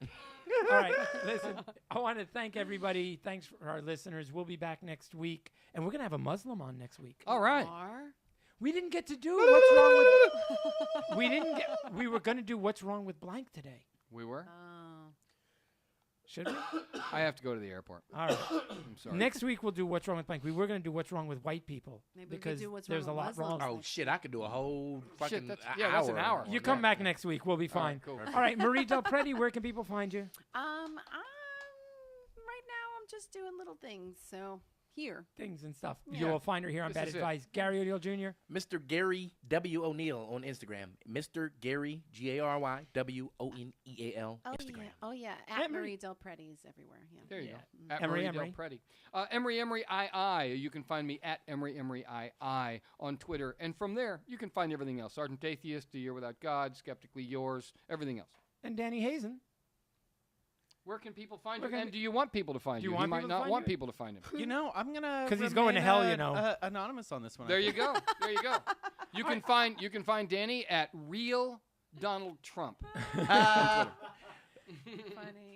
All right, listen, I want to thank everybody. Thanks for our listeners. We'll be back next week, and we're going to have a Muslim on next week. All right. We didn't get to do What's Wrong With... We were going to do What's Wrong With Blank today. We were. Should we? I have to go to the airport. All right. I'm sorry. Next week we'll do What's Wrong With Blank. We were going to do What's Wrong With White People. Maybe we could because do What's there's a Wrong lot with wrong. Muslims. Oh, shit, I could do a whole fucking that's- hour. yeah, that's an hour. You Yeah. come back next week. We'll be All right, fine. cool. All right, Marie DelPrete, where can people find you? Right now I'm just doing little things. So here. Things and stuff. Yeah. You will find her here on This Bad is it. Advice. Gary O'Neill Jr. Mr. Gary W. O'Neill on Instagram. Mr. Gary, GaryWoneal, Instagram. Oh yeah. At Emery. Marie DelPrete is everywhere. Yeah. There you Yeah. go. At Emery Marie Emery. DelPrete. Emery Emery II. You can find me at Emery Emery II on Twitter. And from there, you can find everything else. Ardent Atheist, A Year Without God, Skeptically Yours, everything else. And Danny Hazen. Where can people find Where you? can And do you want people to find Do you you? want He might people to not find want you? people to find him. You know, I'm gonna 'Cause he's going to hell, remain, you know. anonymous on this one. I There you think. go. There you go. You can find Danny at Real Donald Trump. Funny.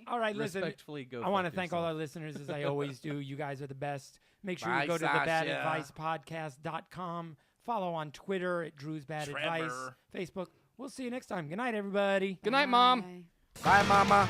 All right, listen. Respectfully go. I want to fuck thank all our yourself. listeners, as I always do. You guys are the best. Make sure Bye, you go to Sasha. thebadadvicepodcast.com. Follow on Twitter at Drew's Bad Advice. Trevor. Facebook. We'll see you next time. Good night, everybody. Good night, Mom. Bye. Bye, Mama.